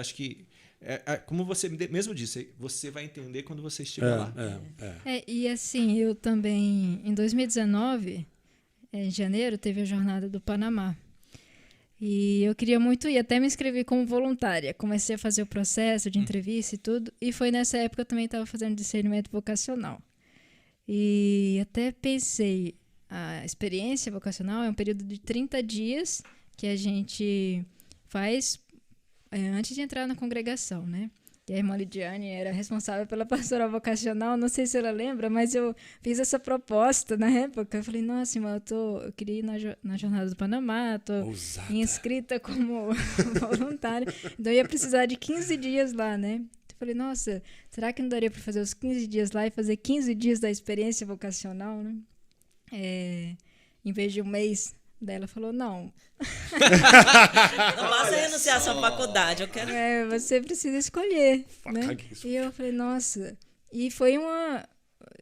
como você mesmo disse, você vai entender quando você estiver lá. E assim, eu também, em 2019, em janeiro, teve a Jornada do Panamá. E eu queria muito ir, até me inscrevi como voluntária. Comecei a fazer o processo de entrevista e tudo. E foi nessa época que eu também estava fazendo discernimento vocacional. E até pensei, a experiência vocacional é um período de 30 dias que a gente faz antes de entrar na congregação, né? E a irmã Lidiane era responsável pela pastoral vocacional, não sei se ela lembra, mas eu fiz essa proposta na época. Eu falei, nossa, irmã, eu queria ir na Jornada do Panamá, estou inscrita como voluntária. Então eu ia precisar de 15 dias lá, né? Eu falei, nossa, será que não daria para fazer os 15 dias lá e fazer 15 dias da experiência vocacional, né? Em vez de um mês. Daí ela falou, não. Não basta renunciar à sua faculdade, eu quero... você precisa escolher, né? E eu falei, nossa... E foi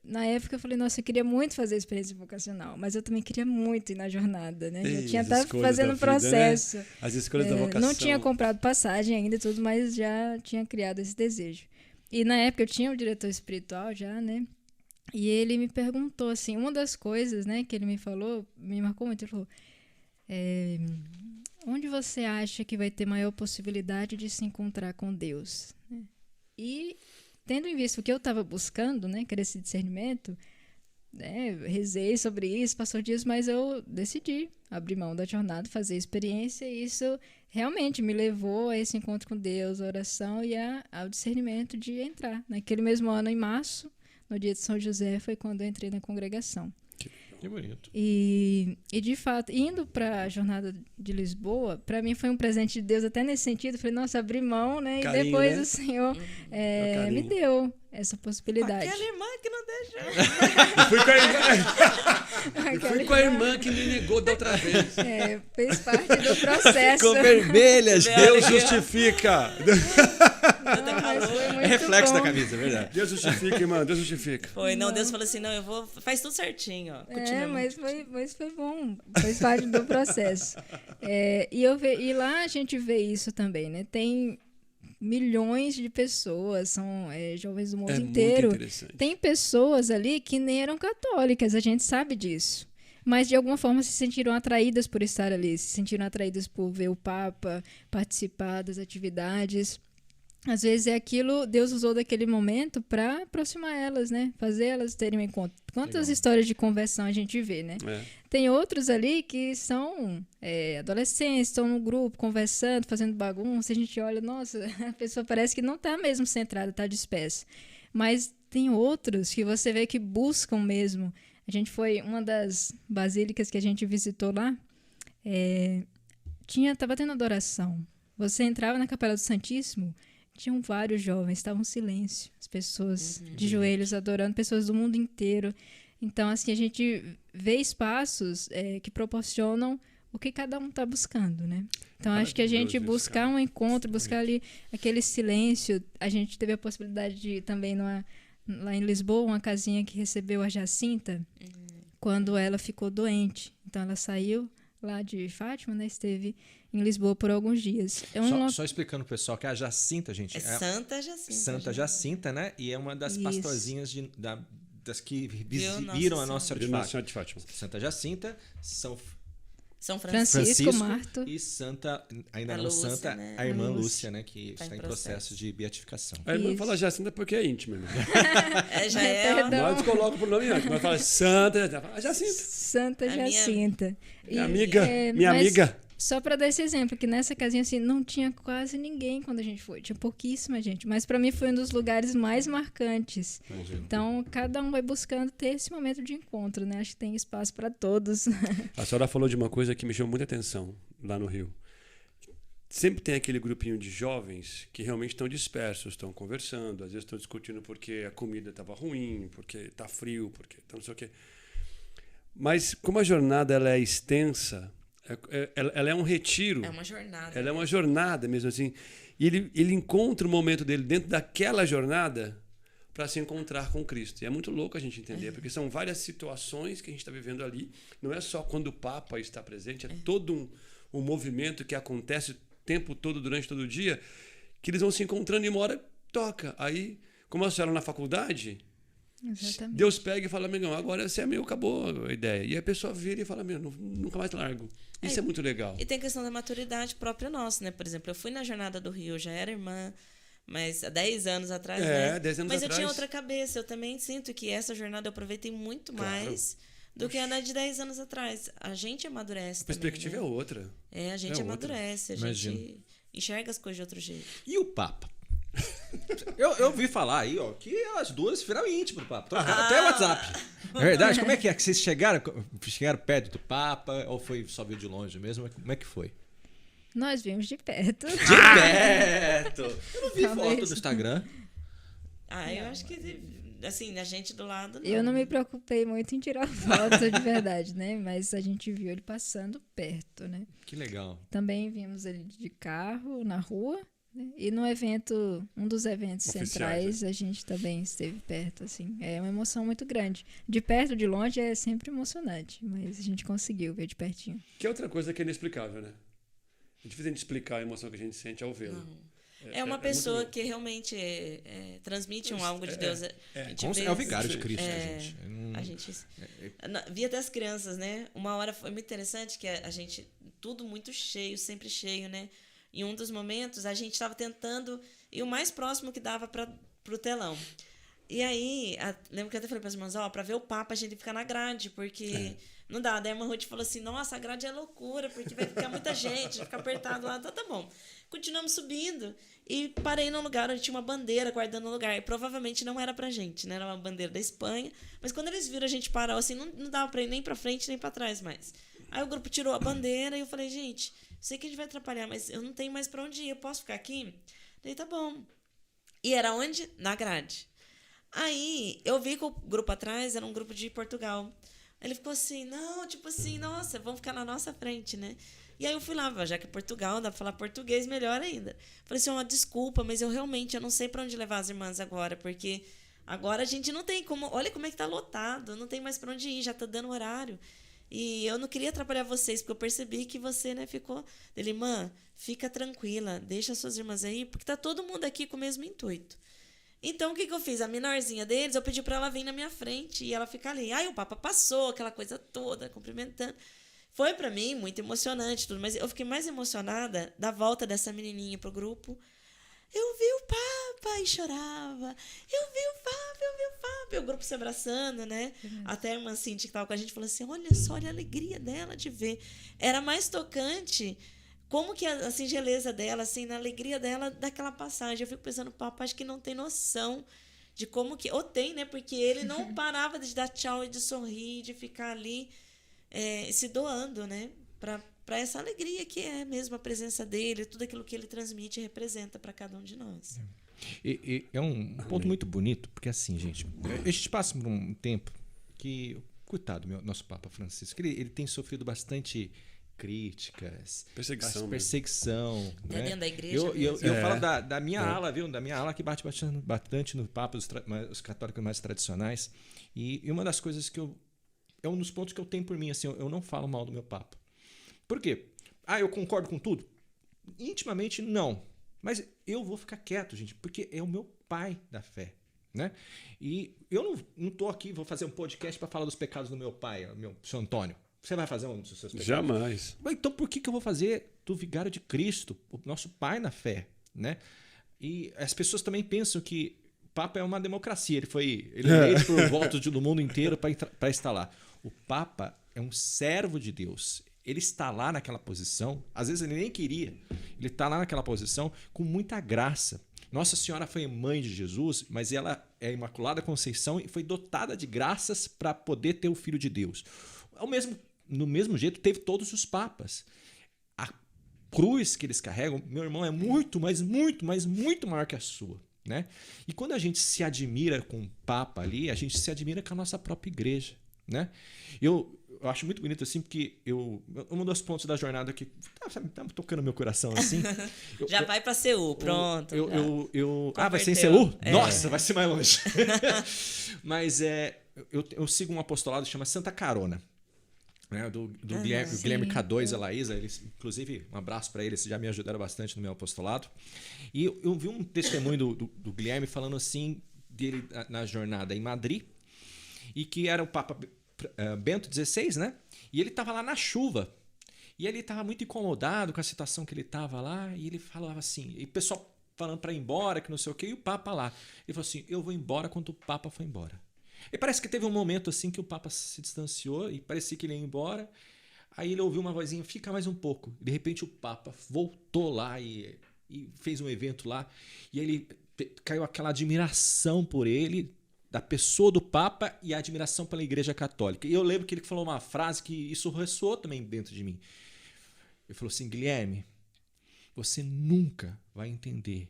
na época eu falei, nossa, eu queria muito fazer a experiência vocacional, mas eu também queria muito ir na jornada, né? Já tinha estado fazendo o processo. Né? As escolhas da vocação. Não tinha comprado passagem ainda e tudo, mas já tinha criado esse desejo. E na época eu tinha um diretor espiritual já, né? E ele me perguntou, assim, uma das coisas, né, que ele me falou, me marcou muito, ele falou, onde você acha que vai ter maior possibilidade de se encontrar com Deus? E, tendo em vista o que eu estava buscando, né, que era esse discernimento, né, rezei sobre isso, passou dias, mas eu decidi abrir mão da jornada, fazer a experiência, e isso realmente me levou a esse encontro com Deus, a oração e ao discernimento de entrar. Naquele mesmo ano, em março, no dia de São José, foi quando eu entrei na congregação. Que bonito. E de fato, indo para a Jornada de Lisboa, para mim foi um presente de Deus, até nesse sentido. Eu falei, nossa, abri mão, né? Carinho, e depois né? O Senhor me deu essa possibilidade. Aquela irmã que não deixou. Fui com a irmã que me negou da outra vez. Fez parte do processo. Ficou vermelha, gente. Deus justifica. Mas foi muito reflexo bom. Da camisa, é verdade. Deus justifica, irmã, Deus justifica. Foi, não, Deus falou assim, não, eu vou... Faz tudo certinho, ó. Mas foi bom. Fez parte do processo. E lá a gente vê isso também, né? Tem milhões de pessoas, são jovens do mundo inteiro. Muito interessante. Tem pessoas ali que nem eram católicas, a gente sabe disso. Mas, de alguma forma, se sentiram atraídas por estar ali, se sentiram atraídas por ver o Papa, participar das atividades. às vezes é aquilo, Deus usou daquele momento para aproximar elas, né? Fazer elas terem um encontro. Quantas Legal. histórias de conversão a gente vê, né? É. Tem outros ali que são adolescentes, estão no grupo, conversando, fazendo bagunça. A gente olha, nossa, a pessoa parece que não está mesmo centrada, está dispersa. Mas tem outros que você vê que buscam mesmo. A gente foi, uma das basílicas que a gente visitou lá, estava tendo adoração. Você entrava na Capela do Santíssimo, tinham vários jovens, estavam em silêncio. As pessoas de joelhos adorando, pessoas do mundo inteiro. Então, assim, a gente vê espaços que proporcionam o que cada um está buscando, né? Então, acho que a gente buscar um encontro, buscar ali aquele silêncio. A gente teve a possibilidade de também, lá em Lisboa, uma casinha que recebeu a Jacinta quando ela ficou doente. Então, ela saiu lá de Fátima, né? Esteve em Lisboa por alguns dias. Só explicando pro pessoal que a Jacinta, gente... É Santa Jacinta. Santa Jacinta, né? E é uma das Isso. pastorzinhas das que Nossa viram a Nossa Senhora. Senhora de Nossa Fátima. Senhora de Fátima. Santa Jacinta, São Francisco Marto. e Santa, ainda A não Lúcia, Santa, né? a irmã A Lúcia. Lúcia, né? Que Tá está em em processo de beatificação. A irmã Isso. fala Jacinta porque é íntima, irmão. Já é, ó. Perdão. Nós colocamos pro nome antes, mas fala Santa, ela fala Jacinta. Santa A minha- Jacinta. Minha amiga, minha mas amiga. Só para dar esse exemplo, que nessa casinha assim não tinha quase ninguém quando a gente foi, tinha pouquíssima gente, mas para mim foi um dos lugares mais marcantes. Então, cada um vai buscando ter esse momento de encontro, né? Acho que tem espaço para todos. A senhora falou de uma coisa que me chamou muita atenção lá no Rio. Sempre tem aquele grupinho de jovens que realmente estão dispersos, estão conversando, às vezes estão discutindo porque a comida estava ruim, porque está frio, porque tá não sei o quê. Mas como a jornada ela é extensa, ela é um retiro. É uma jornada. Ela é uma jornada mesmo assim. E ele encontra o momento dele dentro daquela jornada para se encontrar com Cristo. E é muito louco a gente entender, porque são várias situações que a gente está vivendo ali. Não é só quando o Papa está presente, é todo um movimento que acontece o tempo todo, durante todo o dia, que eles vão se encontrando e uma hora toca. Aí, como a senhora na faculdade, Exatamente. Deus pega e fala, amigão, agora você é meu, acabou a ideia. E a pessoa vira e fala, meu, nunca mais largo. Isso é muito legal. E tem a questão da maturidade própria nossa, né? Por exemplo, eu fui na Jornada do Rio, eu já era irmã, mas há 10 anos atrás, né? 10 anos mas atrás. eu tinha outra cabeça. Eu também sinto que essa jornada eu aproveitei muito mais do que a de 10 anos atrás. A gente amadurece A perspectiva também, é outra. né? A gente é outra. amadurece, a Imagino. gente enxerga as coisas de outro jeito. E o Papa? Eu ouvi falar aí, ó, que as duas viraram íntimas do Papa. Trocaram até o WhatsApp. É verdade? Como é que vocês chegaram perto do Papa ou foi só viu de longe mesmo? Como é que foi? Nós vimos de perto. De perto! Eu não vi Talvez. foto no Instagram. Eu acho que, assim, a gente do lado. Eu não me preocupei muito em tirar foto de verdade, né? Mas a gente viu ele passando perto, né? Que legal. Também vimos ele de carro na rua, né? E no evento, um dos eventos Oficiais, centrais, a gente também esteve perto, assim. É uma emoção muito grande. De perto, de longe, é sempre emocionante, mas a gente conseguiu ver de pertinho. Que é outra coisa que é inexplicável, né? É difícil a gente explicar a emoção que a gente sente ao vê-lo. É uma muito pessoa louco. que realmente transmite algo de Deus. A gente vê É o vigário de isso. Cristo, né, gente? A gente via até as crianças, né? Uma hora foi muito interessante que a gente, tudo muito cheio, sempre cheio, né? Em um dos momentos, a gente estava tentando ir o mais próximo que dava para o telão. E aí, lembro que eu até falei para as irmãs, para ver o Papa a gente fica na grade, porque não dá. Daí a irmã Ruth falou assim, nossa, a grade é loucura, porque vai ficar muita gente, vai ficar apertado lá. Então tá bom. Continuamos subindo e parei num lugar onde tinha uma bandeira guardando o lugar. E provavelmente não era pra gente, né? Era uma bandeira da Espanha. Mas quando eles viram a gente parar, assim, não dava pra ir nem pra frente nem pra trás mais. Aí o grupo tirou a bandeira e eu falei, gente, sei que a gente vai atrapalhar, mas eu não tenho mais pra onde ir, eu posso ficar aqui? Daí tá bom. E era onde? Na grade. Aí eu vi que o grupo atrás era um grupo de Portugal. Ele ficou assim, não, tipo assim, nossa, vamos ficar na nossa frente, né? E aí eu fui lá, já que é Portugal, dá pra falar português melhor ainda. Falei assim, desculpa, mas eu não sei pra onde levar as irmãs agora, porque agora a gente não tem como, olha como é que tá lotado, não tem mais pra onde ir, já tá dando horário. E eu não queria atrapalhar vocês, porque eu percebi que você, né, ficou... Ele, irmã, fica tranquila, deixa as suas irmãs aí, porque tá todo mundo aqui com o mesmo intuito. Então, o que eu fiz? A menorzinha deles, eu pedi pra ela vir na minha frente e ela fica ali. Aí o Papa passou, aquela coisa toda, cumprimentando. Foi pra mim muito emocionante tudo, mas eu fiquei mais emocionada da volta dessa menininha pro grupo, eu vi o Papa, e chorava. Eu vi o Papa. E o grupo se abraçando, né? Até a irmã Cintia que estava com a gente falou assim, olha só, olha a alegria dela de ver. Era mais tocante, como que a singeleza dela, assim, na alegria dela daquela passagem. Eu fico pensando, o Papa acho que não tem noção de como que... Ou tem, né? Porque ele não parava de dar tchau e de sorrir, de ficar ali se doando, né? Para essa alegria que é mesmo a presença dele, tudo aquilo que ele transmite e representa para cada um de nós. E é um ponto muito bonito, porque assim, gente, a gente passa por um tempo que, coitado, nosso Papa Francisco, ele tem sofrido bastante críticas, perseguição, né? Dentro da igreja. Eu falo da minha ala, viu? Da minha ala que bate bastante no Papa, os católicos mais tradicionais. E uma das coisas que é um dos pontos que eu tenho por mim, assim, eu não falo mal do meu Papa. Por quê? Eu concordo com tudo? Intimamente, não. Mas eu vou ficar quieto, gente, porque é o meu pai da fé, né? E eu não tô aqui, vou fazer um podcast para falar dos pecados do meu pai, meu senhor Antônio. Você vai fazer um dos seus pecados? Jamais. Então por que eu vou fazer do vigário de Cristo, o nosso pai na fé, né? E as pessoas também pensam que o Papa é uma democracia, ele foi eleito por votos do mundo inteiro para estar lá. O Papa é um servo de Deus. Ele está lá naquela posição, às vezes ele nem queria, ele está lá naquela posição com muita graça. Nossa Senhora foi mãe de Jesus, mas ela é Imaculada Conceição e foi dotada de graças para poder ter o Filho de Deus. No mesmo jeito, teve todos os papas. A cruz que eles carregam, meu irmão, é muito, mas muito, mas muito maior que a sua, né? E quando a gente se admira com o Papa ali, a gente se admira com a nossa própria igreja, né? Eu acho muito bonito assim, porque um dos pontos da jornada que tá tocando meu coração assim. Já vai para Seul, pronto. Vai ser em Seul? Nossa, vai ser mais longe. Mas eu sigo um apostolado que chama Santa Carona, né, do Guilherme K2 e a Laísa. Eles, inclusive, um abraço para eles, já me ajudaram bastante no meu apostolado. E eu vi um testemunho do Guilherme falando assim dele na jornada em Madrid, e que era o Papa Bento XVI, né? E ele estava lá na chuva. E ele estava muito incomodado com a situação que ele estava lá. E ele falava assim, e o pessoal falando para ir embora, que não sei o quê, e o Papa lá. Ele falou assim, eu vou embora quando o Papa for embora. E parece que teve um momento assim que o Papa se distanciou e parecia que ele ia embora. Aí ele ouviu uma vozinha, fica mais um pouco. De repente o Papa voltou lá e fez um evento lá. E aí caiu aquela admiração por ele, da pessoa do Papa, e a admiração pela Igreja Católica. E eu lembro que ele falou uma frase que isso ressoou também dentro de mim. Ele falou assim, Guilherme, você nunca vai entender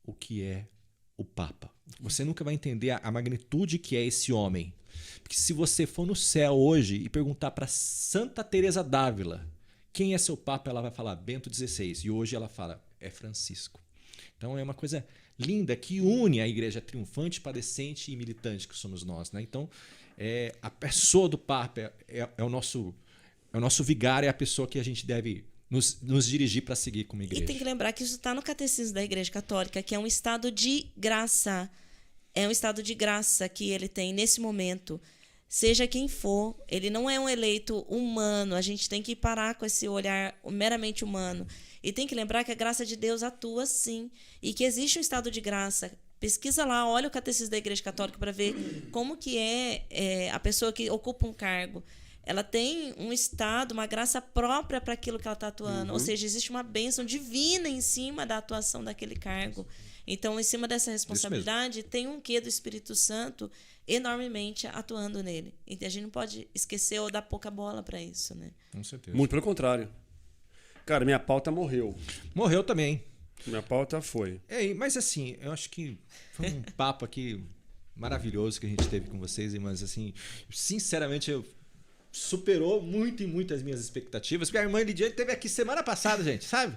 o que é o Papa. Você nunca vai entender a magnitude que é esse homem. Porque se você for no céu hoje e perguntar para Santa Teresa d'Ávila quem é seu Papa, ela vai falar Bento XVI. E hoje ela fala, é Francisco. Então é uma coisa linda que une a igreja triunfante, padecente e militante que somos nós, né? Então, a pessoa do Papa é o nosso vigário, é a pessoa que a gente deve nos dirigir para seguir como igreja. E tem que lembrar que isso está no Catecismo da Igreja Católica, que é um estado de graça. É um estado de graça que ele tem nesse momento. Seja quem for, ele não é um eleito humano. A gente tem que parar com esse olhar meramente humano. E tem que lembrar que a graça de Deus atua sim. E que existe um estado de graça. Pesquisa lá, olha o Catecismo da Igreja Católica para ver como que é a pessoa que ocupa um cargo. Ela tem um estado, uma graça própria para aquilo que ela está atuando. Ou seja, existe uma bênção divina em cima da atuação daquele cargo. Então, em cima dessa responsabilidade, tem um quê do Espírito Santo enormemente atuando nele. E a gente não pode esquecer ou dar pouca bola para isso, né? Com certeza. Muito pelo contrário. Cara, minha pauta morreu. Morreu também. Minha pauta foi. Mas assim, eu acho que foi um papo aqui maravilhoso que a gente teve com vocês, mas assim, sinceramente, superou muito e muito as minhas expectativas. Porque a irmã Lidiane esteve aqui semana passada, gente, sabe?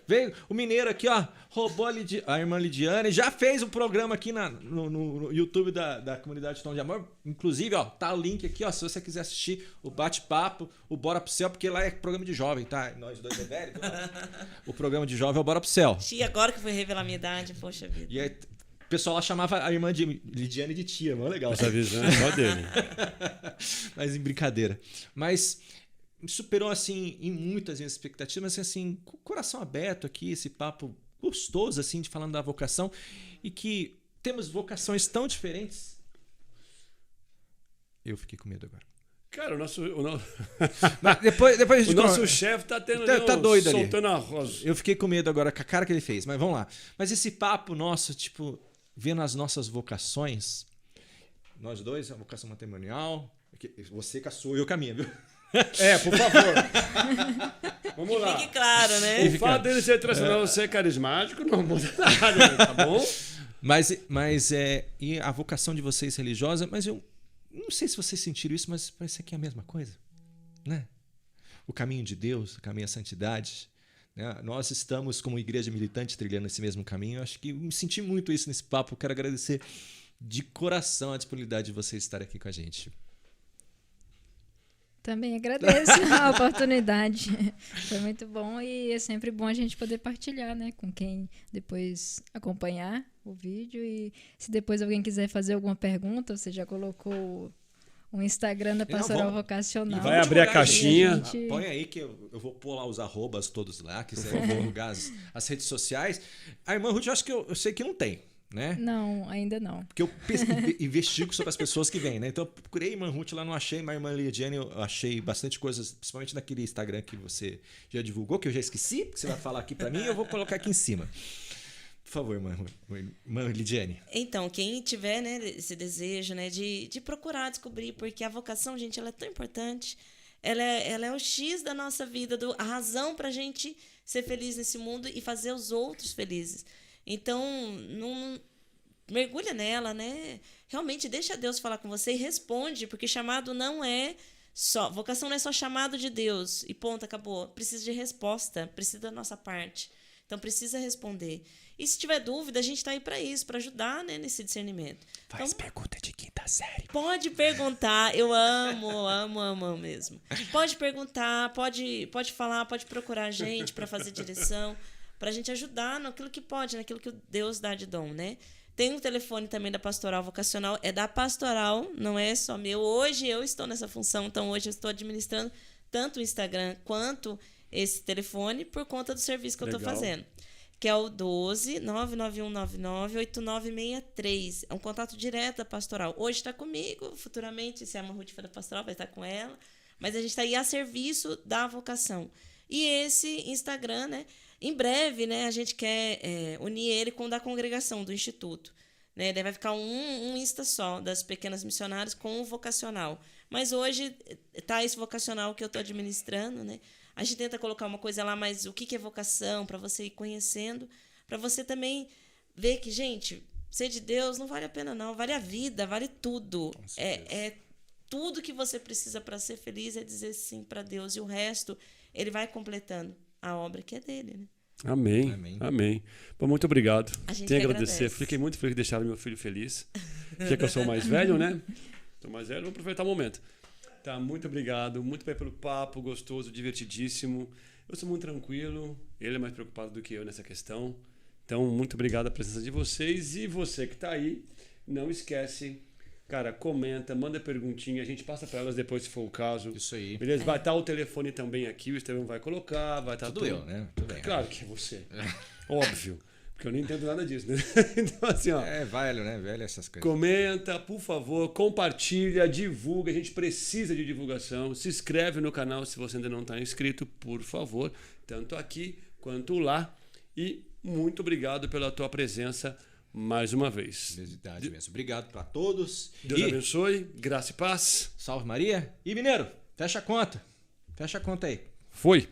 Veio o mineiro aqui, ó, roubou a irmã Lidiane, já fez um programa aqui no YouTube da comunidade Tom de Amor. Inclusive, ó, tá o link aqui, ó, se você quiser assistir o bate-papo, o Bora pro Céu, porque lá é programa de jovem, tá? Nós dois é velho. O programa de jovem é o Bora pro Céu. Tia, agora que foi revelar a minha idade, poxa vida. E aí, o pessoal lá chamava a irmã de Lidiane de tia, mano, legal. Essa visão é só dele. Mas em brincadeira. Mas superou, assim, em muitas minhas expectativas, mas assim, com o coração aberto aqui, esse papo gostoso, assim, de falando da vocação, e que temos vocações tão diferentes. Eu fiquei com medo agora. Cara, o nosso Depois o nosso chefe tá tendo tá doido ali. soltando a rosa. Eu fiquei com medo agora com a cara que ele fez, mas vamos lá. Mas esse papo nosso, tipo, vendo as nossas vocações, nós dois, a vocação matrimonial, você com a sua e eu com a minha, viu? Por favor. Vamos lá. Fique claro, né? O fato dele ser tradicional, ser carismático, não muda nada, tá bom? Mas e a vocação de vocês religiosa, mas eu não sei se vocês sentiram isso, mas parece que é a mesma coisa, né? O caminho de Deus, o caminho à santidade, né? Nós estamos como igreja militante trilhando esse mesmo caminho. Eu acho que me senti muito isso nesse papo. Eu quero agradecer de coração a disponibilidade de vocês estarem aqui com a gente. Também agradeço a oportunidade. Foi muito bom e é sempre bom a gente poder partilhar, né, com quem depois acompanhar o vídeo. E se depois alguém quiser fazer alguma pergunta, você já colocou o Instagram da Pastoral Vocacional. Vai abrir a caixinha. Põe aí que eu vou pôr lá os arrobas todos lá, que você vai divulgar as redes sociais. A irmã Ruth, eu acho que eu sei que não tem, né? Não, ainda não. Porque eu investigo sobre as pessoas que vêm, né? Então eu procurei a irmã Ruth lá, não achei, mas a irmã Lidiane eu achei bastante coisas, principalmente naquele Instagram que você já divulgou, que eu já esqueci, que você vai falar aqui pra mim, eu vou colocar aqui em cima. Por favor, irmã Lidiane. Então, quem tiver, né, esse desejo, né, de procurar descobrir, porque a vocação, gente, ela é tão importante. Ela é o X da nossa vida, a razão pra gente ser feliz nesse mundo e fazer os outros felizes. Então, não mergulha nela, né? Realmente deixa Deus falar com você e responde, porque chamado não é só, vocação não é só chamado de Deus e ponto, acabou. Precisa de resposta, precisa da nossa parte. Então precisa responder. E se tiver dúvida, a gente está aí para isso, para ajudar, né, nesse discernimento. Faz então, pergunta de quinta série. Pode perguntar, eu amo mesmo. Pode perguntar, pode falar, pode procurar a gente para fazer direção, para a gente ajudar naquilo que pode, naquilo que Deus dá de dom, né? Tem um telefone também da Pastoral Vocacional, é da Pastoral, não é só meu. Hoje eu estou nessa função, então hoje eu estou administrando tanto o Instagram quanto esse telefone por conta do serviço que eu estou fazendo. Que é o 12-99199-8963. É um contato direto da Pastoral. Hoje está comigo, futuramente, se a Ruth for da Pastoral, vai estar com ela. Mas a gente está aí a serviço da vocação. E esse Instagram, né? Em breve, né, a gente quer unir ele com o da congregação, do Instituto. Né? Daí vai ficar um Insta só, das pequenas missionárias, com o vocacional. Mas hoje está esse vocacional que eu estou administrando, né? A gente tenta colocar uma coisa lá, mas o que é vocação, para você ir conhecendo, para você também ver que, gente, ser de Deus não vale a pena não, vale a vida, vale tudo. É tudo que você precisa para ser feliz é dizer sim para Deus, e o resto ele vai completando a obra que é dele, né? Amém. Bom, muito obrigado. Tenho que agradecer. Fiquei muito feliz de deixar meu filho feliz. Já que eu sou o mais velho, né? Sou mais velho, vou aproveitar o momento. Tá, muito obrigado. Muito bem pelo papo, gostoso, divertidíssimo. Eu sou muito tranquilo. Ele é mais preocupado do que eu nessa questão. Então, muito obrigado pela presença de vocês. E você que tá aí, não esquece, cara, comenta, manda perguntinha. A gente passa para elas depois, se for o caso. Isso aí. Beleza? Vai estar o telefone também aqui. O Estevão vai colocar. Vai estar tudo eu, né? Tudo bem. Claro que é você. Óbvio. Porque eu não entendo nada disso, né? Então, assim, ó. É velho, né? Velho essas coisas. Comenta, por favor, compartilha, divulga. A gente precisa de divulgação. Se inscreve no canal se você ainda não está inscrito, por favor. Tanto aqui quanto lá. E muito obrigado pela tua presença mais uma vez. Verdade mesmo. Obrigado para todos. Deus abençoe. Graça e paz. Salve Maria. E Mineiro, fecha a conta. Fecha a conta aí. Foi.